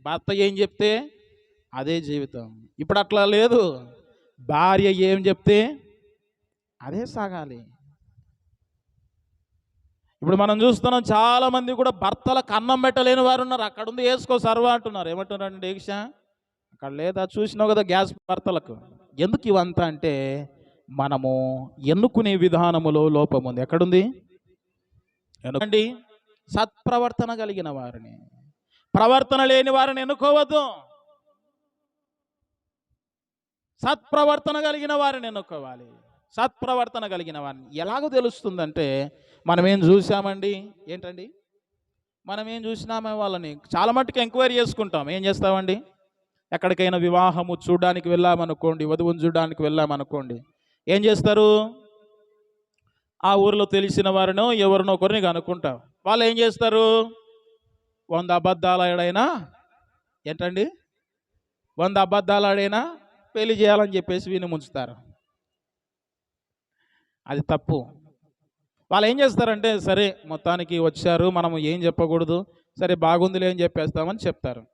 S1: భర్త ఏం చెప్తే అదే జీవితం. ఇప్పుడు అట్లా లేదు. భార్య ఏం చెప్తే అదే సాగాలి. ఇప్పుడు మనం చూస్తున్నాం, చాలా మంది కూడా భర్తలకు అన్నం పెట్టలేని వారు ఉన్నారు. అక్కడ ఉంది వేసుకో సర్వ అంటున్నారు. ఏమంటున్నారండి? దీక్ష అక్కడ లేదా చూసినావు కదా గ్యాస్ భర్తలకు. ఎందుకు ఇవంతా అంటే మనము ఎన్నుకునే విధానములో లోపం ఉంది. ఎక్కడుంది? ఎన్నుకండి సత్ప్రవర్తన కలిగిన వారిని. ప్రవర్తన లేని వారిని ఎన్నుకోవద్దు. సత్ప్రవర్తన కలిగిన వారిని ఎన్నుకోవాలి. సత్ప్రవర్తన కలిగిన వారిని ఎలాగో తెలుస్తుందంటే మనం ఏం చూసామండి? ఏంటండి? మనం ఏం చూసినామే వాళ్ళని చాలా మట్టుకు ఎంక్వైరీ చేసుకుంటాం. ఏం చేస్తామండి? ఎక్కడికైనా వివాహము చూడడానికి వెళ్ళామనుకోండి, వధువుని చూడడానికి వెళ్ళామనుకోండి, ఏం చేస్తారు? ఆ ఊరిలో తెలిసిన వారినో ఎవరినో ఒకరిని కనుక్కుంటాం. వాళ్ళు ఏం చేస్తారు? 100 అబద్ధాలు ఆడైనా ఏంటండి 100 అబద్ధాలు ఆడైనా పెళ్లి చేయాలని చెప్పేసి వీని ముంచుతారు. అది తప్పు. వాళ్ళు ఏం చేస్తారంటే సరే మొత్తానికి వచ్చారు, మనం ఏం చెప్పకూడదు, సరే బాగుందిలే అని చెప్పేస్తామని చెప్తారు.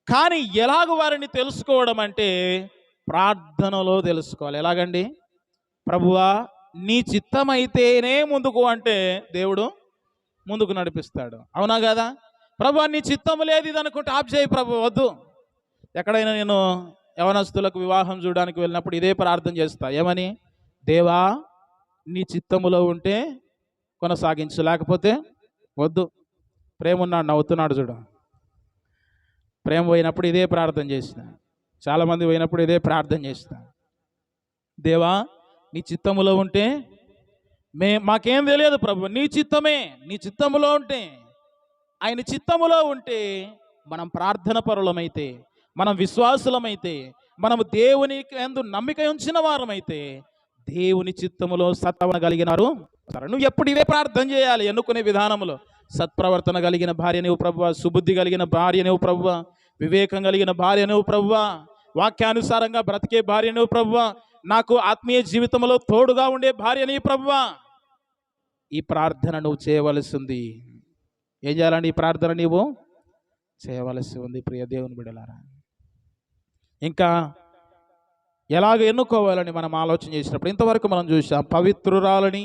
S1: కానీ ఎలాగ వారిని తెలుసుకోవడం అంటే ప్రార్థనలో తెలుసుకోవాలి. ఎలాగండి? ప్రభువా నీ చిత్తమైతేనే ముందుకు అంటే దేవుడు ముందుకు నడిపిస్తాడు. అవునా కదా? ప్రభువా నీ చిత్తం లేదు ఇది అనుకుంటే ఆప్ చేయి ప్రభు, వద్దు. ఎక్కడైనా నేను యవనస్తులకు వివాహం చూడడానికి వెళ్ళినప్పుడు ఇదే ప్రార్థన చేస్తా. ఏమని? దేవా నీ చిత్తములో ఉంటే కొనసాగించు, లేకపోతే వద్దు. ప్రేమ ఉన్నాడు, నవ్వుతున్నాడు చూడు. ప్రేమ పోయినప్పుడు ఇదే ప్రార్థన చేసిన, చాలామంది పోయినప్పుడు ఇదే ప్రార్థన చేసిన. దేవా నీ చిత్తములో ఉంటే మాకేం తెలియదు ప్రభు, నీ చిత్తమే. నీ చిత్తములో ఉంటే, ఆయన చిత్తములో ఉంటే మనం ప్రార్థన పరులమైతే, మనం విశ్వాసులమైతే, మనము దేవుని యందు నమ్మిక ఉంచిన వారమైతే దేవుని చిత్తములో సత్ప్రవర్తన కలిగినారు. నువ్వు ఎప్పుడు ఇవే ప్రార్థన చేయాలి. ఎన్నుకునే విధానంలో సత్ప్రవర్తన కలిగిన భార్య నువ్వు ప్రభువా, సుబుద్ధి కలిగిన భార్య నువ్వు ప్రభువా, వివేకం కలిగిన భార్య నువ్వు ప్రభువా, వాక్యానుసారంగా బ్రతికే భార్య నువ్వు ప్రభువా, నాకు ఆత్మీయ జీవితంలో తోడుగా ఉండే భార్య నీ ప్రభువా. ఈ ప్రార్థన నువ్వు చేయవలసి ఉంది. ఏం చేయాలండి? ఈ ప్రార్థన నీవు చేయవలసి ఉంది ప్రియ దేవుని బిడ్డలారా. ఇంకా ఎలాగ ఎన్నుకోవాలని మనం ఆలోచన చేసినప్పుడు ఇంతవరకు మనం చూసాం పవిత్రురాలని,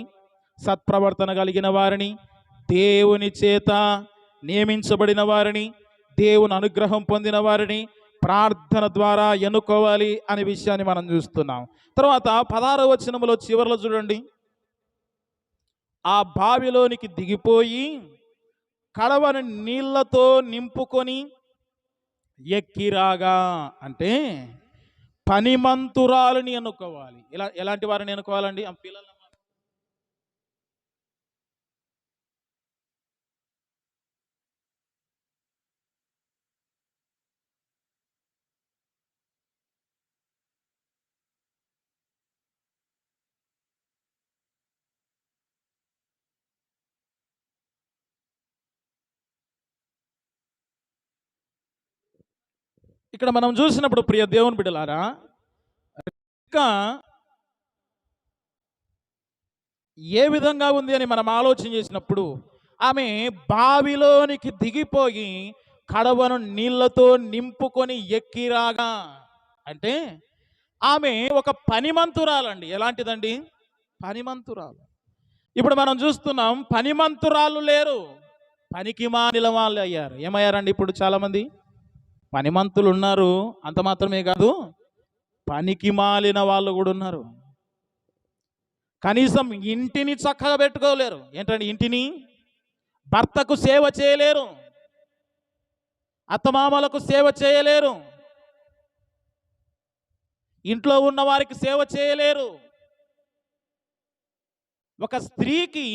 S1: సత్ప్రవర్తన కలిగిన వారిని, దేవుని చేత నియమించబడిన వారిని, దేవుని అనుగ్రహం పొందిన వారిని ప్రార్థన ద్వారా ఎన్నుకోవాలి అనే విషయాన్ని మనం చూస్తున్నాం. తర్వాత 16వ వచనములో చివరిలో చూడండి, ఆ బావిలోనికి దిగిపోయి కడవను నీళ్లతో నింపుకొని ఎక్కిరాగా అంటే పనిమంతురాలని ఎన్నుకోవాలి. ఎలాంటి వారిని ఎన్నుకోవాలండి? ఆ పిల్లల ఇక్కడ మనం చూసినప్పుడు ప్రియ దేవుని బిడ్డలారా, ఇంకా ఏ విధంగా ఉంది అని మనం ఆలోచన చేసినప్పుడు ఆమె బావిలోనికి దిగిపోయి కడవను నీళ్లతో నింపుకొని ఎక్కిరాగా అంటే ఆమె ఒక పనిమంతురాలండి. ఎలాంటిదండి? పనిమంతురాలు. ఇప్పుడు మనం చూస్తున్నాం పనిమంతురాలు లేరు, పనికి మాలిన వాళ్ళు అయ్యారు. ఏమయ్యారండి? ఇప్పుడు చాలామంది పనిమంతులు ఉన్నారు, అంత మాత్రమే కాదు పనికి మాలిన వాళ్ళు కూడా ఉన్నారు. కనీసం ఇంటిని చక్కగా పెట్టుకోలేరు. ఏంటండి? ఇంటిని భర్తకు సేవ చేయలేరు, అత్తమామలకు సేవ చేయలేరు, ఇంట్లో ఉన్న వారికి సేవ చేయలేరు. ఒక స్త్రీకి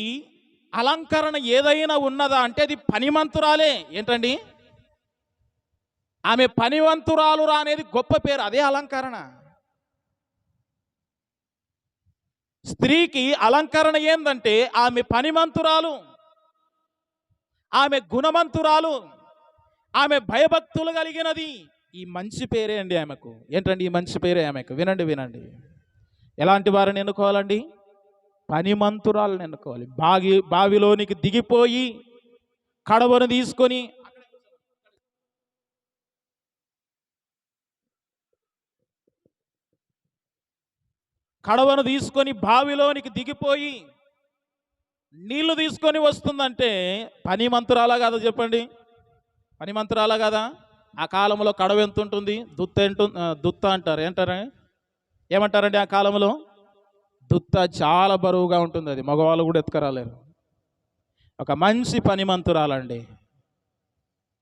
S1: అలంకరణ ఏదైనా ఉన్నదా అంటే అది పనిమంతురాలే. ఏంటండి? ఆమె పనివంతురాలు అనేది గొప్ప పేరు, అదే అలంకరణ. స్త్రీకి అలంకరణ ఏందంటే ఆమె పనిమంతురాలు, ఆమె గుణమంతురాలు, ఆమె భయభక్తులు కలిగినది. ఈ మంచి పేరే అండి ఆమెకు. ఏంటండి? ఈ మంచి పేరే ఆమెకు. వినండి వినండి, ఎలాంటి వారిని ఎన్నుకోవాలండి? పనిమంతురాలను ఎన్నుకోవాలి. బావిలోనికి దిగిపోయి కడవను తీసుకొని బావిలోనికి దిగిపోయి నీళ్లు తీసుకొని వస్తుందంటే పనిమంతురాలా కాదా? చెప్పండి, పనిమంతురాలా కాదా? ఆ కాలంలో కడవ ఎంత ఉంటుంది? దుత్త అంటారు. ఏమంటారండి ఆ కాలంలో? దుత్త చాలా బరువుగా ఉంటుంది. అది మగవాళ్ళు కూడా ఎత్తుకరాలేరు. ఒక మంచి పనిమంతురాలండి,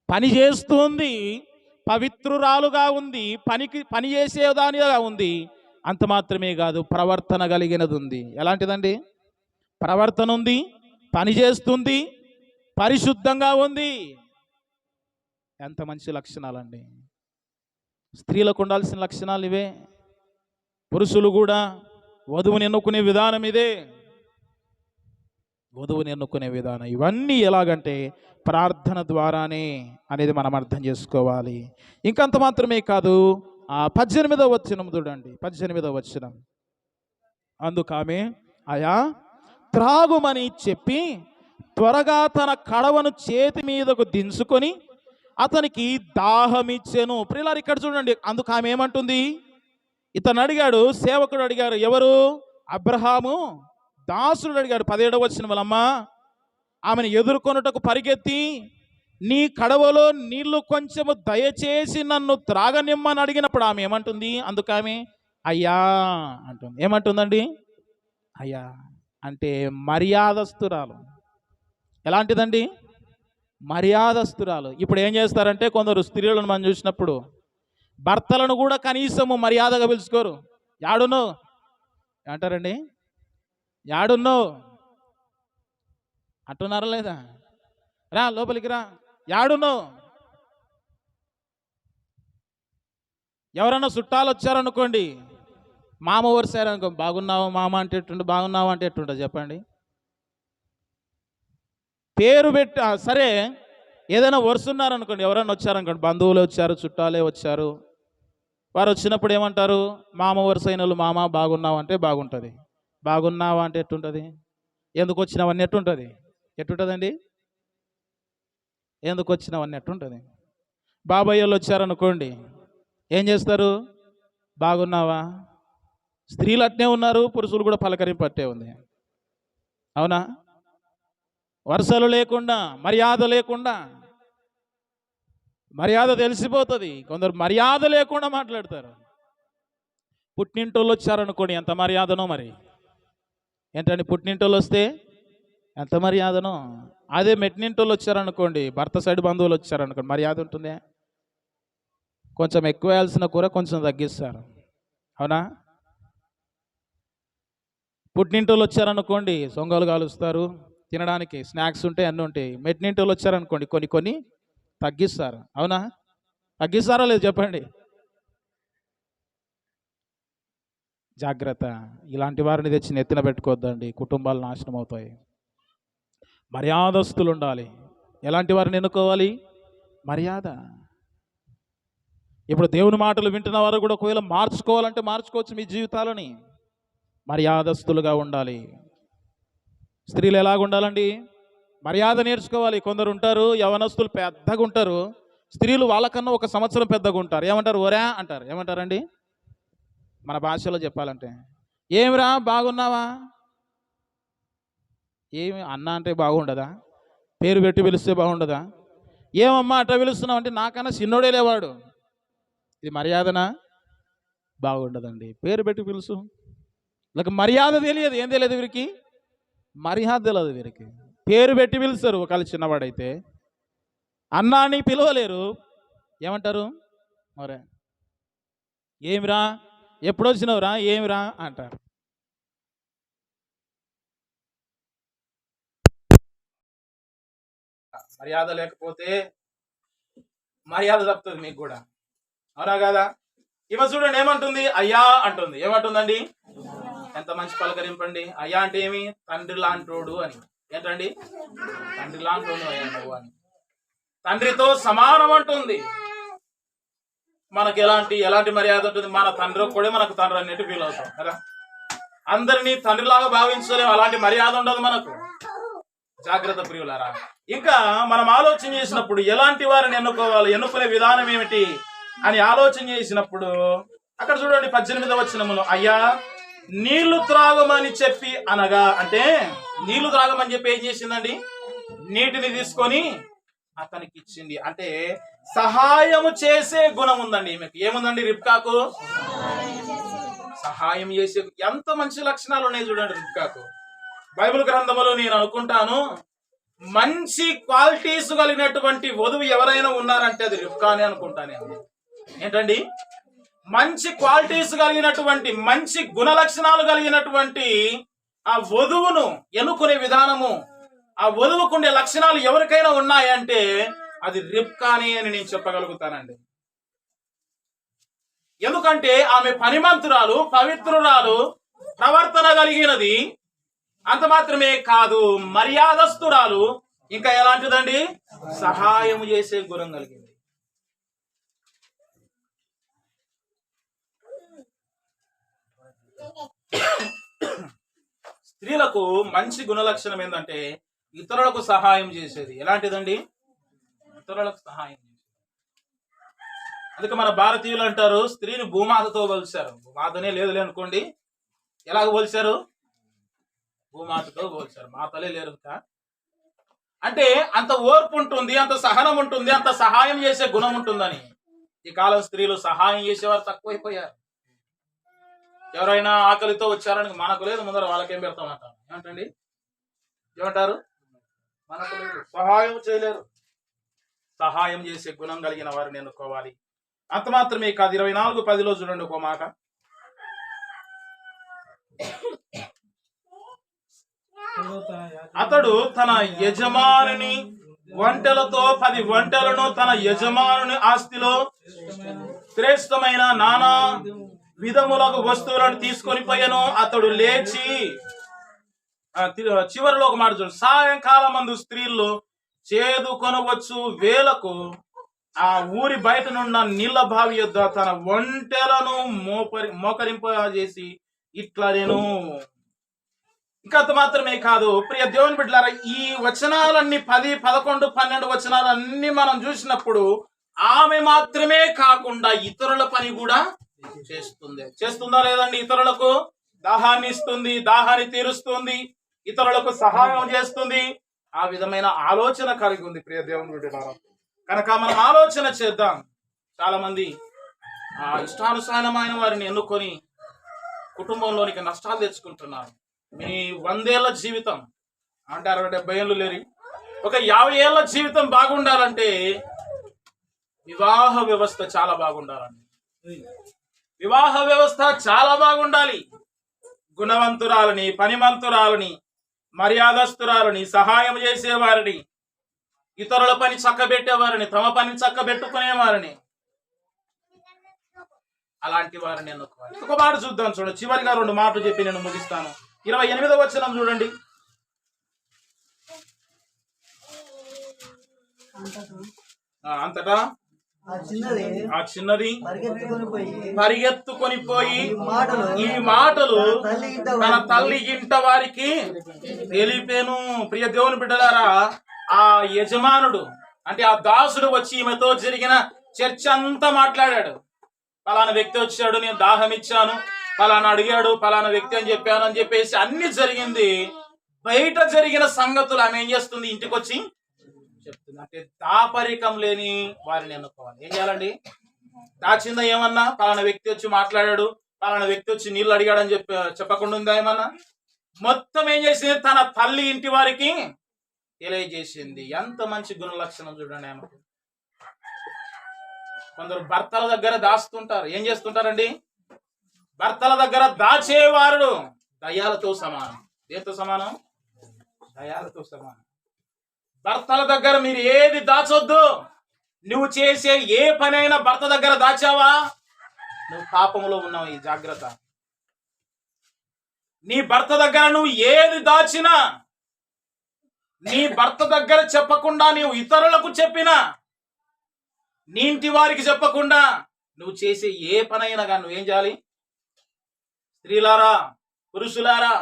S1: పని చేస్తుంది, పవిత్రురాలుగా ఉంది, పని చేసేదానిగా ఉంది. అంత మాత్రమే కాదు, ప్రవర్తన కలిగినది ఉంది. ఎలాంటిదండి? ప్రవర్తన ఉంది, పని చేస్తుంది, పరిశుద్ధంగా ఉంది. ఎంత మంచి లక్షణాలండి! స్త్రీలకు ఉండాల్సిన లక్షణాలు ఇవే. పురుషులు కూడా వధువుని ఎన్నుకునే విధానం ఇదే. వధువుని ఎన్నుకునే విధానం ఇవన్నీ ఎలాగంటే ప్రార్థన ద్వారానే అనేది మనం అర్థం చేసుకోవాలి. ఇంకంత మాత్రమే కాదు, 18వ వచనం చూడండి. 18వ వచనం, అందుకామె అయా త్రాగుమని చెప్పి త్వరగా తన కడవను చేతి మీదకు దించుకొని అతనికి దాహమిచ్చెను. ప్రియులారా, ఇక్కడ చూడండి. అందుకు ఆమె ఏమంటుంది? ఇతను అడిగాడు, సేవకుడు అడిగారు. ఎవరు? అబ్రహాము దాసుడు అడిగాడు. 17వ వచనం, అమ్మా ఆమెను ఎదుర్కొనుటకు పరిగెత్తి నీ కడవలో నీళ్లు కొంచెము దయచేసి నన్ను త్రాగనిమ్మని అడిగినప్పుడు ఆమె ఏమంటుంది? అందుకు ఆమె అయ్యా అంటుంది. ఏమంటుందండి? అయ్యా అంటే మర్యాదస్తురాలు. ఎలాంటిదండి? మర్యాదస్తురాలు. ఇప్పుడు ఏం చేస్తారంటే కొందరు స్త్రీలను మనం చూసినప్పుడు భర్తలను కూడా కనీసము మర్యాదగా పిలుచుకోరు. యాడునో అంటారండి, యాడున్నో అంటున్నారా లేదా? రా లోపలికి రా, యాడున్నో. ఎవరన్నా చుట్టాలు వచ్చారనుకోండి, మామ వరుసారనుకో, బాగున్నావా మామ అంటే ఎట్టుండే, బాగున్నావా అంటే ఎట్టుంటుంది చెప్పండి? పేరు పెట్టి సరే, ఏదైనా వరుసున్నారనుకోండి, ఎవరైనా వచ్చారనుకోండి, బంధువులు వచ్చారు, చుట్టాలే వచ్చారు, వారు వచ్చినప్పుడు ఏమంటారు? మామ వరుసైన వాళ్ళు, మామ బాగున్నావు అంటే బాగుంటుంది, బాగున్నావా అంటే ఎట్టుంటుంది? ఎందుకు వచ్చినావన్నీ ఎట్టుంటుంది? ఎట్టుంటుందండి? ఎందుకు వచ్చినావన్నీ ఎట్టుంటుంది? బాబాయ్ వాళ్ళు వచ్చారనుకోండి, ఏం చేస్తారు? బాగున్నావా? స్త్రీలు అట్నే ఉన్నారు, పురుషులు కూడా పలకరింపు అట్టే ఉంది. అవునా? వరుసలు లేకుండా, మర్యాద లేకుండా, మర్యాద తెలిసిపోతుంది. కొందరు మర్యాద లేకుండా మాట్లాడతారు. పుట్టినింటోళ్ళు వచ్చారనుకోండి, ఎంత మర్యాదనో మరి. ఏంటండి పుట్టినింటోళ్ళు వస్తే ఎంత మర్యాదనో. అదే మెట్టినింటోళ్ళు వచ్చారనుకోండి, భర్త సైడ్ బంధువులు వచ్చారనుకోండి, మర్యాద ఉంటుంది. కొంచెం ఎక్కువ వేయాల్సిన కూర కొంచెం తగ్గిస్తారు. అవునా? పుట్టినింటోళ్ళు వచ్చారనుకోండి, సొంగలు కాలుస్తారు, తినడానికి స్నాక్స్ ఉంటాయి, అన్నీ ఉంటాయి. మెట్టినింటోళ్ళు వచ్చారనుకోండి, కొన్ని కొన్ని తగ్గిస్తారు. అవునా? తగ్గిస్తారా లేదు చెప్పండి? జాగ్రత్త, ఇలాంటి వారిని తెచ్చి నెత్తిన పెట్టుకోవద్దండి, కుటుంబాలు నాశనం అవుతాయి. మర్యాదస్తులు ఉండాలి. ఎలాంటి వారిని ఎన్నుకోవాలి? మర్యాద. ఇప్పుడు దేవుని మాటలు వింటున్న వారు కూడా ఒకవేళ మార్చుకోవాలంటే మార్చుకోవచ్చు మీ జీవితాలని. మర్యాదస్తులుగా ఉండాలి. స్త్రీలు ఎలాగ ఉండాలండి? మర్యాద నేర్చుకోవాలి. కొందరు ఉంటారు, యవనస్తులు పెద్దగా ఉంటారు, స్త్రీలు వాళ్ళకన్నా 1 సంవత్సరం పెద్దగా ఉంటారు. ఏమంటారు? ఒరా అంటారు. ఏమంటారండి? మన భాషలో చెప్పాలంటే, ఏమిరా బాగున్నావా? ఏమి అన్న అంటే బాగుండదా? పేరు పెట్టి పిలిస్తే బాగుండదా? ఏమమ్మా అట్లా పిలుస్తున్నావు అంటే, నాకన్నా చిన్నోడే లేవాడు. ఇది మర్యాదనా? బాగుండదండి. పేరు పెట్టి పిలుసు. లేక మర్యాద తెలియదు. ఏం తెలియదు వీరికి? మర్యాద తెలియదు వీరికి. పేరు పెట్టి పిలుస్తారు. ఒకవేళ చిన్నవాడైతే అన్నా అని పిలవలేరు. ఏమంటారు? మరే ఏమిరా, ఎప్పుడొచ్చినవురా, ఏమిరా అంటారు. మర్యాద లేకపోతే మర్యాద తప్పుతుంది మీకు కూడా. అవునా కదా? ఇవ చూడండి, ఏమంటుంది? అయ్యా అంటుంది. ఏమంటుందండి? ఎంత మంచి పలకరింపండి. అయ్యా అంటే ఏమి? తండ్రి లాంటోడు అని. ఏంటండి? తండ్రి లాంటోడు అయ్యా నువ్వు అని. తండ్రితో సమానం అంటుంది. మనకి ఎలాంటి మర్యాద ఉంటుంది? మన తండ్రి కూడా మనకు తండ్రి అన్నట్టు ఫీల్ అవుతాం కదా. అందరినీ తండ్రిలాగా భావించలేము, అలాంటి మర్యాద ఉండదు మనకు. జాగ్రత్త ప్రియులారా. ఇంకా మనం ఆలోచన చేసినప్పుడు ఎలాంటి వారిని ఎన్నుకోవాలి, ఎన్నుకునే విధానం ఏమిటి అని ఆలోచన చేసినప్పుడు అక్కడ చూడండి 18వ వచనములో, అయ్యా నీళ్లు త్రాగమని చెప్పి అనగా, అంటే నీళ్లు త్రాగమని చెప్పి ఏం చేసిందండి? నీటిని తీసుకొని అతనికి ఇచ్చింది. అంటే సహాయము చేసే గుణం ఉందండి ఈమెకు. ఏముందండి రిబ్కాకు? సహాయం చేసే ఎంత మంచి లక్షణాలు ఉన్నాయి చూడండి రిబ్కాకు. బైబిల్ గ్రంథంలో నేను అనుకుంటాను మంచి క్వాలిటీస్ కలిగినటువంటి వధువు ఎవరైనా ఉన్నారంటే అది రిబ్కా అని అనుకుంటాను. ఏంటండి? మంచి క్వాలిటీస్ కలిగినటువంటి, మంచి గుణ లక్షణాలు కలిగినటువంటి ఆ వధువును ఎన్నుకునే విధానము, ఆ వధువుకుండే లక్షణాలు ఎవరికైనా ఉన్నాయంటే అది రిబ్కానే అని నేను చెప్పగలుగుతానండి. ఎందుకంటే ఆమె పనిమంతురాలు, పవిత్రురాలు, ప్రవర్తన కలిగినది. అంత మాత్రమే కాదు, మర్యాదస్తురాలు. ఇంకా ఎలాంటిదండి? సహాయం చేసే గుణం కలిగింది. స్త్రీలకు మంచి గుణ లక్షణం ఏంటంటే ఇతరులకు సహాయం చేసేది. ఎలాంటిదండి? ఇతరులకు సహాయం చేసేది. అందుకే మన భారతీయులు అంటారు స్త్రీని భూమాతతో పోల్చారు. భూమాతనే లేదులే అనుకోండి, ఎలాగ పోల్చారు? భూమాతతో పోల్చారు. మాతలే లేరు. అంటే అంత ఓర్పు ఉంటుంది, అంత సహనం ఉంటుంది, అంత సహాయం చేసే గుణం ఉంటుందని. ఈ కాలం స్త్రీలు సహాయం చేసేవారు తక్కువైపోయారు. ఎవరైనా ఆకలితో వచ్చారని మనకు లేదు, ముందర వాళ్ళకేం పెడతామంటారు. ఏమంటండి? ఏమంటారు? మనకు లేదు, సహాయం చేయలేరు. సహాయం చేసే గుణం కలిగిన వారిని ఎన్నుకోవాలి. అంత మాత్రమే కాదు, 24:10 చూడండి ఒక మాట. అతడు తన యజమానుని వంటలతో 10 వంటలను తన యజమానుని ఆస్తిలో శ్రేష్టమైన నానా విధములకు వస్తువులను తీసుకొని పోయాను. అతడు లేచి చివరిలో ఒక మాట చూడండి. సాయంకాలం మందు స్త్రీలు చేదు కొనవచ్చు వేలకు ఆ ఊరి బయటనున్న నీళ్ల బావి యొద్ద తన ఒంటెలను మోకరింపజేసి ఇట్లా నేను. ఇంకంత మాత్రమే కాదు ప్రియ దేవుని బిడ్డలారా, ఈ వచనాలన్నీ 10, 11, 12 వచనాలన్నీ మనం చూసినప్పుడు ఆమె మాత్రమే కాకుండా ఇతరుల పని కూడా చేస్తుందా లేదండి? ఇతరులకు దాహాన్ని ఇస్తుంది, దాహాన్ని తీరుస్తుంది, ఇతరులకు సహాయం చేస్తుంది. ఆ విధమైన ఆలోచన కలిగి ఉంది ప్రియ దేవుని బిడ్డలారా. కనుక మనం ఆలోచన చేద్దాం. చాలా మంది ఇష్టానుసారమైన వారిని ఎన్నుకొని కుటుంబంలోనికి నష్టాలు తెచ్చుకుంటున్నారు. మీ 100 ఏళ్ల జీవితం అంటే 60-70 ఏళ్ళు లేరు, ఒక 50 ఏళ్ల జీవితం బాగుండాలంటే వివాహ వ్యవస్థ చాలా బాగుండాలండి. వివాహ వ్యవస్థ చాలా బాగుండాలి. గుణవంతురాలని, పనిమంతురాలని, మర్యాదస్తురాలని, సహాయం చేసేవారిని, ఇతరుల పని చక్కబెట్టేవారిని, తమ పని చక్కబెట్టుకునేవారిని, అలాంటి వారిని ఎన్నుకోవాలి. ఒక మాట చూద్దాం చూడండి. చివరిగా 2 మాటలు చెప్పి నేను ముగిస్తాను. 28వ వచనం చూడండి. అంతటా ఆ చిన్నది పరిగెత్తుకొని పోయి ఈ మాటలు తన తల్లి ఇంట వారికి తెలిపేను. ప్రియ దేవుని బిడ్డలారా, ఆ యజమానుడు అంటే ఆ దాసుడు వచ్చి ఈమెతో జరిగిన చర్చ అంతా మాట్లాడాడు. పలానా వ్యక్తి వచ్చాడు, నేను దాహం ఇచ్చాను, పలానా అడిగాడు, పలానా వ్యక్తి అని చెప్పాను అని చెప్పేసి అన్ని జరిగింది. బయట జరిగిన సంగతులు ఆమె ఏం చేస్తుంది? ఇంటికి వచ్చి చెప్తుంది. అంటే దాపరికం లేని వారిని ఎన్నుకోవాలి. ఏం చేయాలండి? దాచిందా ఏమన్నా? పలానా వ్యక్తి వచ్చి మాట్లాడాడు, పలానా వ్యక్తి వచ్చి నీళ్లు అడిగాడని చెప్పకుండా ఉందా ఏమన్నా? మొత్తం ఏం చేసింది? తన తల్లి ఇంటి వారికి తెలియజేసింది. ఎంత మంచి గుణ లక్షణం చూడండి ఆమెకు. కొందరు భర్తల దగ్గర దాస్తుంటారు. ఏం చేస్తుంటారండి? భర్తల దగ్గర దాచేవారు దయ్యాలతో సమానం. దేంతో సమానం? దయ్యాలతో సమానం. భర్తల దగ్గర మీరు ఏది దాచొద్దు. నువ్వు చేసే ఏ పనైనా భర్త దగ్గర దాచావా, నువ్వు పాపంలో ఉన్నావు. ఈ జాగ్రత్త. నీ భర్త దగ్గర నువ్వు ఏది దాచినా, నీ భర్త దగ్గర చెప్పకుండా నీవు ఇతరులకు చెప్పినా, నీ ఇంటి వారికి చెప్పకుండా నువ్వు చేసే ఏ పనైనా కానీ నువ్వేం చేయాలి? స్త్రీలారా, పురుషులారా,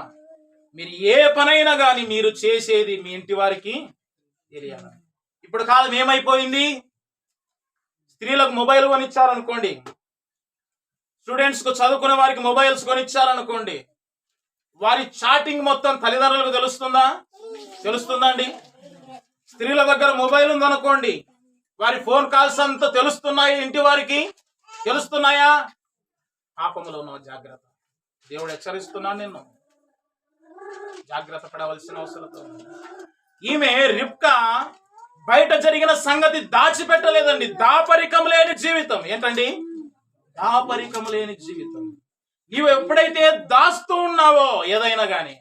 S1: మీరు ఏ పనైనా కానీ మీరు చేసేది మీ ఇంటి వారికి తెలియాలి. ఇప్పుడు కాలం ఏమైపోయింది? స్త్రీలకు మొబైల్ కొనిచ్చారనుకోండి, స్టూడెంట్స్ కు చదువుకునే వారికి మొబైల్స్ కొనిచ్చారనుకోండి, వారి చాటింగ్ మొత్తం తల్లిదండ్రులకు తెలుస్తుందా? తెలుస్తుందా అండి? స్త్రీల దగ్గర మొబైల్ ఉందనుకోండి, వారి ఫోన్ కాల్స్ అంతా తెలుస్తున్నాయి, ఇంటి వారికి తెలుస్తున్నాయా? పాపములో ఉన్న జాగ్రత్త. దేవుడు హెచ్చరిస్తున్నాను నిన్ను, జాగ్రత్త పడవలసిన అవసరం ఉంది. ఈమె రిబ్కా బయట జరిగిన సంగతి దాచిపెట్టలేదండి. దాపరికం లేని జీవితం. ఏంటండి? దాపరికం లేని జీవితం. నీవు ఎప్పుడైతే దాస్తూ ఉన్నావో ఏదైనా గాని,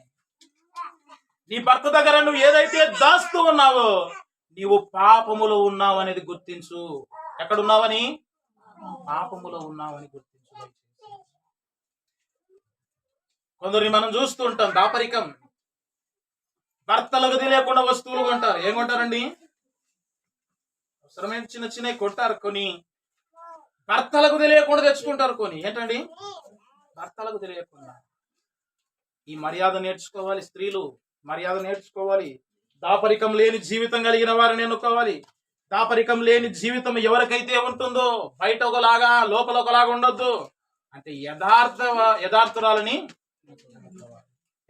S1: నీ భర్త దగ్గర నువ్వు ఏదైతే దాస్తూ ఉన్నావో, నీవు పాపములో ఉన్నావు అనేది గుర్తించు. ఎక్కడున్నావని? పాపములో ఉన్నావని గుర్తించు. కొందరిని మనం చూస్తూ ఉంటాం, దాపరికం. భర్తలకు తెలియకుండా వస్తువులు కొంటారు. ఏం కొంటారండి? అవసరమైన చిన్న చిన్నవి కొంటారు, కొని భర్తలకు తెలియకుండా తెచ్చుకుంటారు. కొని ఏంటండి? భర్తలకు తెలియకుండా. ఈ మర్యాద నేర్చుకోవాలి. స్త్రీలు మర్యాద నేర్చుకోవాలి. దాపరికం లేని జీవితం కలిగిన వారిని ఎన్నుకోవాలి. దాపరికం లేని జీవితం ఎవరికైతే ఉంటుందో, బయట ఒకలాగా లోపల ఒకలాగా ఉండొద్దు. అంటే యథార్థురాలని.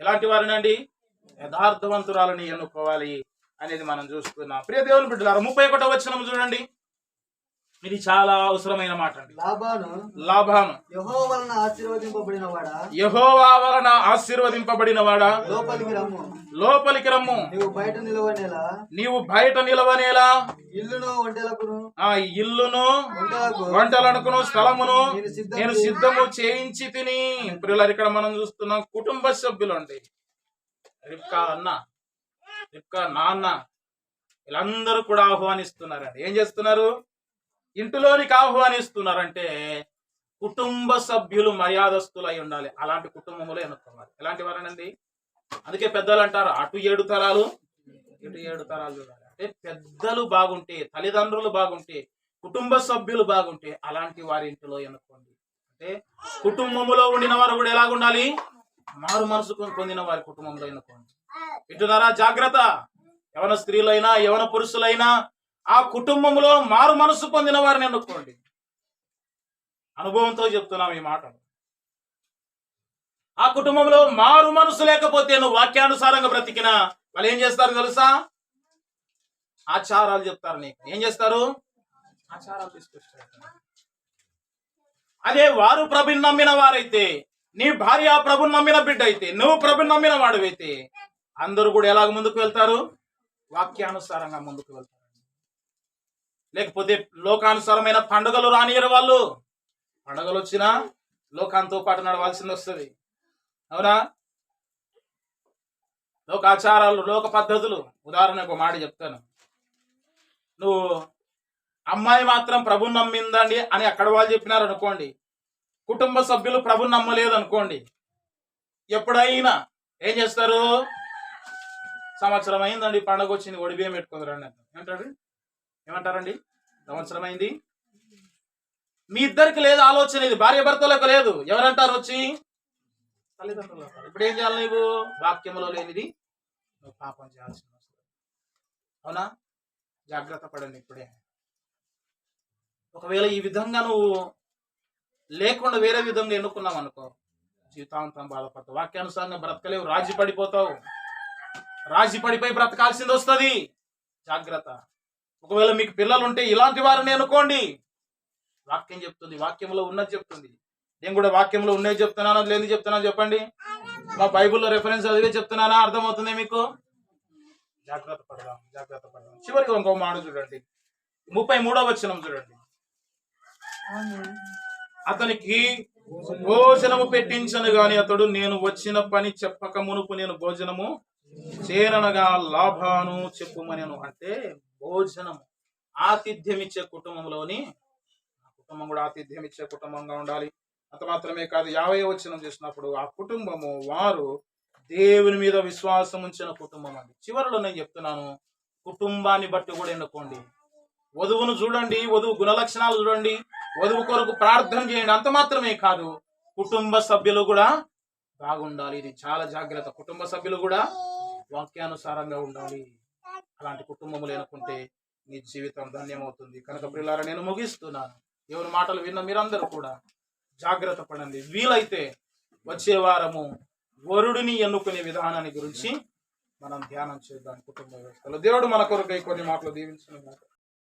S1: ఎలాంటి వారినండి? యథార్థవంతురాలని ఎన్నుకోవాలి అనేది మనం చూస్తున్నాం. ప్రియ దేవుని బిడ్డలారా, 31వ వచనం చూడండి. ఇది చాలా అవసరమైన మాట అండి. లాభాను యెహోవా వలన ఆశీర్వదింపబడినవాడా, లోపలికి రమ్ము. నీవు బయట నిలవనేలా ఇల్లును వంటలనుకును స్థలమును నేను సిద్ధము చేయించి తిని. పిల్లలు, ఇక్కడ మనం చూస్తున్నాం కుటుంబ సభ్యులు అండి. రిబ్కా అన్న, రిబ్కా నాన్న, వీళ్ళందరూ కూడా ఆహ్వానిస్తున్నారండి. ఏం చేస్తున్నారు? ఇంటిలోనికి ఆహ్వానిస్తున్నారంటే కుటుంబ సభ్యులు మర్యాదస్తులై ఉండాలి. అలాంటి కుటుంబంలో ఎన్నుకోవాలి. ఎలాంటి వారనండి? అందుకే పెద్దలు అంటారు, అటు 7 తరాలు ఇటు 7 తరాలు చూడాలి. అంటే పెద్దలు బాగుంటే, తల్లిదండ్రులు బాగుంటే, కుటుంబ సభ్యులు బాగుంటే అలాంటి వారి ఇంటిలో ఎన్నుకోండి. అంటే కుటుంబంలో ఉండిన వారు కూడా ఎలాగుండాలి? మారు మనసు పొందిన వారి కుటుంబంలో ఎన్నుకోండి. వింటున్నారా? జాగ్రత్త. యవన స్త్రీలైనా యవన పురుషులైనా ఆ కుటుంబంలో మారు మనసు పొందిన వారిని ఎన్నుకోండి. అనుభవంతో చెప్తున్నాం ఈ మాట. ఆ కుటుంబంలో మారు మనసు లేకపోతే, నువ్వు వాక్యానుసారంగా బ్రతికినా వాళ్ళు ఏం చేస్తారు తెలుసా? ఆచారాలు చెప్తారు నీకు. ఏం చేస్తారు? ఆచారాలు తీసుకొస్తారు. అదే వారు ప్రభుని నమ్మిన వారైతే, నీ భార్య ప్రభుని నమ్మిన బిడ్డ అయితే, నువ్వు ప్రభుని నమ్మిన వాడివైతే, అందరూ కూడా ఎలాగ ముందుకు వెళ్తారు? వాక్యానుసారంగా ముందుకు వెళ్తారు. లేకపోతే లోకానుసారమైన పండుగలు రానియరు వాళ్ళు. పండుగలు వచ్చినా లోకాంతో పాటు నడవాల్సింది వస్తుంది. అవునా? లోకాచారాలు, లోక పద్ధతులు. ఉదాహరణకు ఒక మాట చెప్తాను. నువ్వు అమ్మాయి మాత్రం ప్రభుని నమ్మిందండి అని అక్కడ వాళ్ళు చెప్పినారు అనుకోండి, కుటుంబ సభ్యులు ప్రభుని నమ్మలేదు అనుకోండి, ఎప్పుడైనా ఏం చేస్తారు? సంవత్సరం అయిందండి, పండుగ వచ్చింది, ఒడిబియ్యం పెట్టుకుందరండి అంటారు. ఏమంటారండి? సంవత్సరం అయింది. మీ ఇద్దరికి లేదు ఆలోచన, ఇది భార్య భర్తలకు లేదు. ఎవరంటారు వచ్చి? తల్లిదండ్రులు. ఇప్పుడు ఏం చేయాలి? నీవు వాక్యంలో లేనిది నువ్వు పాపం చేయాల్సి వస్తుంది. అవునా? జాగ్రత్త పడండి ఇప్పుడే. ఒకవేళ ఈ విధంగా నువ్వు లేకుండా వేరే విధంగా ఎన్నుకున్నావు అనుకో, జీవితాంతం బాధపడతావు. వాక్యానుసారంగా బ్రతకలేవు, రాజీ పడిపోతావు. రాజీ పడిపోయి బ్రతకాల్సింది వస్తుంది. జాగ్రత్త. ఒకవేళ మీకు పిల్లలు ఉంటే ఇలాంటి వారిని ఎన్నుకోండి. వాక్యం చెప్తుంది, వాక్యంలో ఉన్నది చెప్తుంది. నేను కూడా వాక్యంలో ఉన్నది చెప్తున్నానా లేని చెప్తున్నాను చెప్పండి. మా బైబిల్లో రెఫరెన్స్ చదివే చెప్తున్నానా? అర్థమవుతుంది మీకు? జాగ్రత్త పడదాం, జాగ్రత్త పడదాం. చివరికి ఇంకో మాట చూడండి, 33వ వచనం చూడండి. అతనికి భోజనము పెట్టించను గాని అతడు, నేను వచ్చిన పని చెప్పక మునుపు నేను భోజనము చేరనగా లాభాను చెప్పుమనెను. అంటే భోజనము, ఆతిథ్యం ఇచ్చే కుటుంబంలోని కుటుంబం కూడా ఆతిథ్యం ఇచ్చే కుటుంబంగా ఉండాలి. అంత మాత్రమే కాదు, 50వ వచనం చేసినప్పుడు ఆ కుటుంబము వారు దేవుని మీద విశ్వాసం ఉంచిన కుటుంబం అండి. చివరిలో నేను చెప్తున్నాను, కుటుంబాన్ని బట్టి కూడా ఎన్నుకోండి. వధువును చూడండి, వధువు గుణలక్షణాలు చూడండి, వధువు కొరకు ప్రార్థన చేయండి. అంత మాత్రమే కాదు, కుటుంబ సభ్యులు కూడా బాగుండాలి. ఇది చాలా జాగ్రత్త. కుటుంబ సభ్యులు కూడా వాక్యానుసారంగా ఉండాలి. అలాంటి కుటుంబములు ఎన్నుకుంటే మీ జీవితం ధన్యమవుతుంది. కనుక ప్రియులారా, నేను ముగిస్తున్నాను. ఎవరి మాటలు విన్న మీరందరూ కూడా జాగ్రత్త పడండి. వీలైతే వచ్చే వారము వరుడిని ఎన్నుకునే విధానాన్ని గురించి మనం ధ్యానం చేద్దాం కుటుంబ వ్యవస్థలో. దేవుడు మన కొరకు కొన్ని మాటలు దీవించును గాక.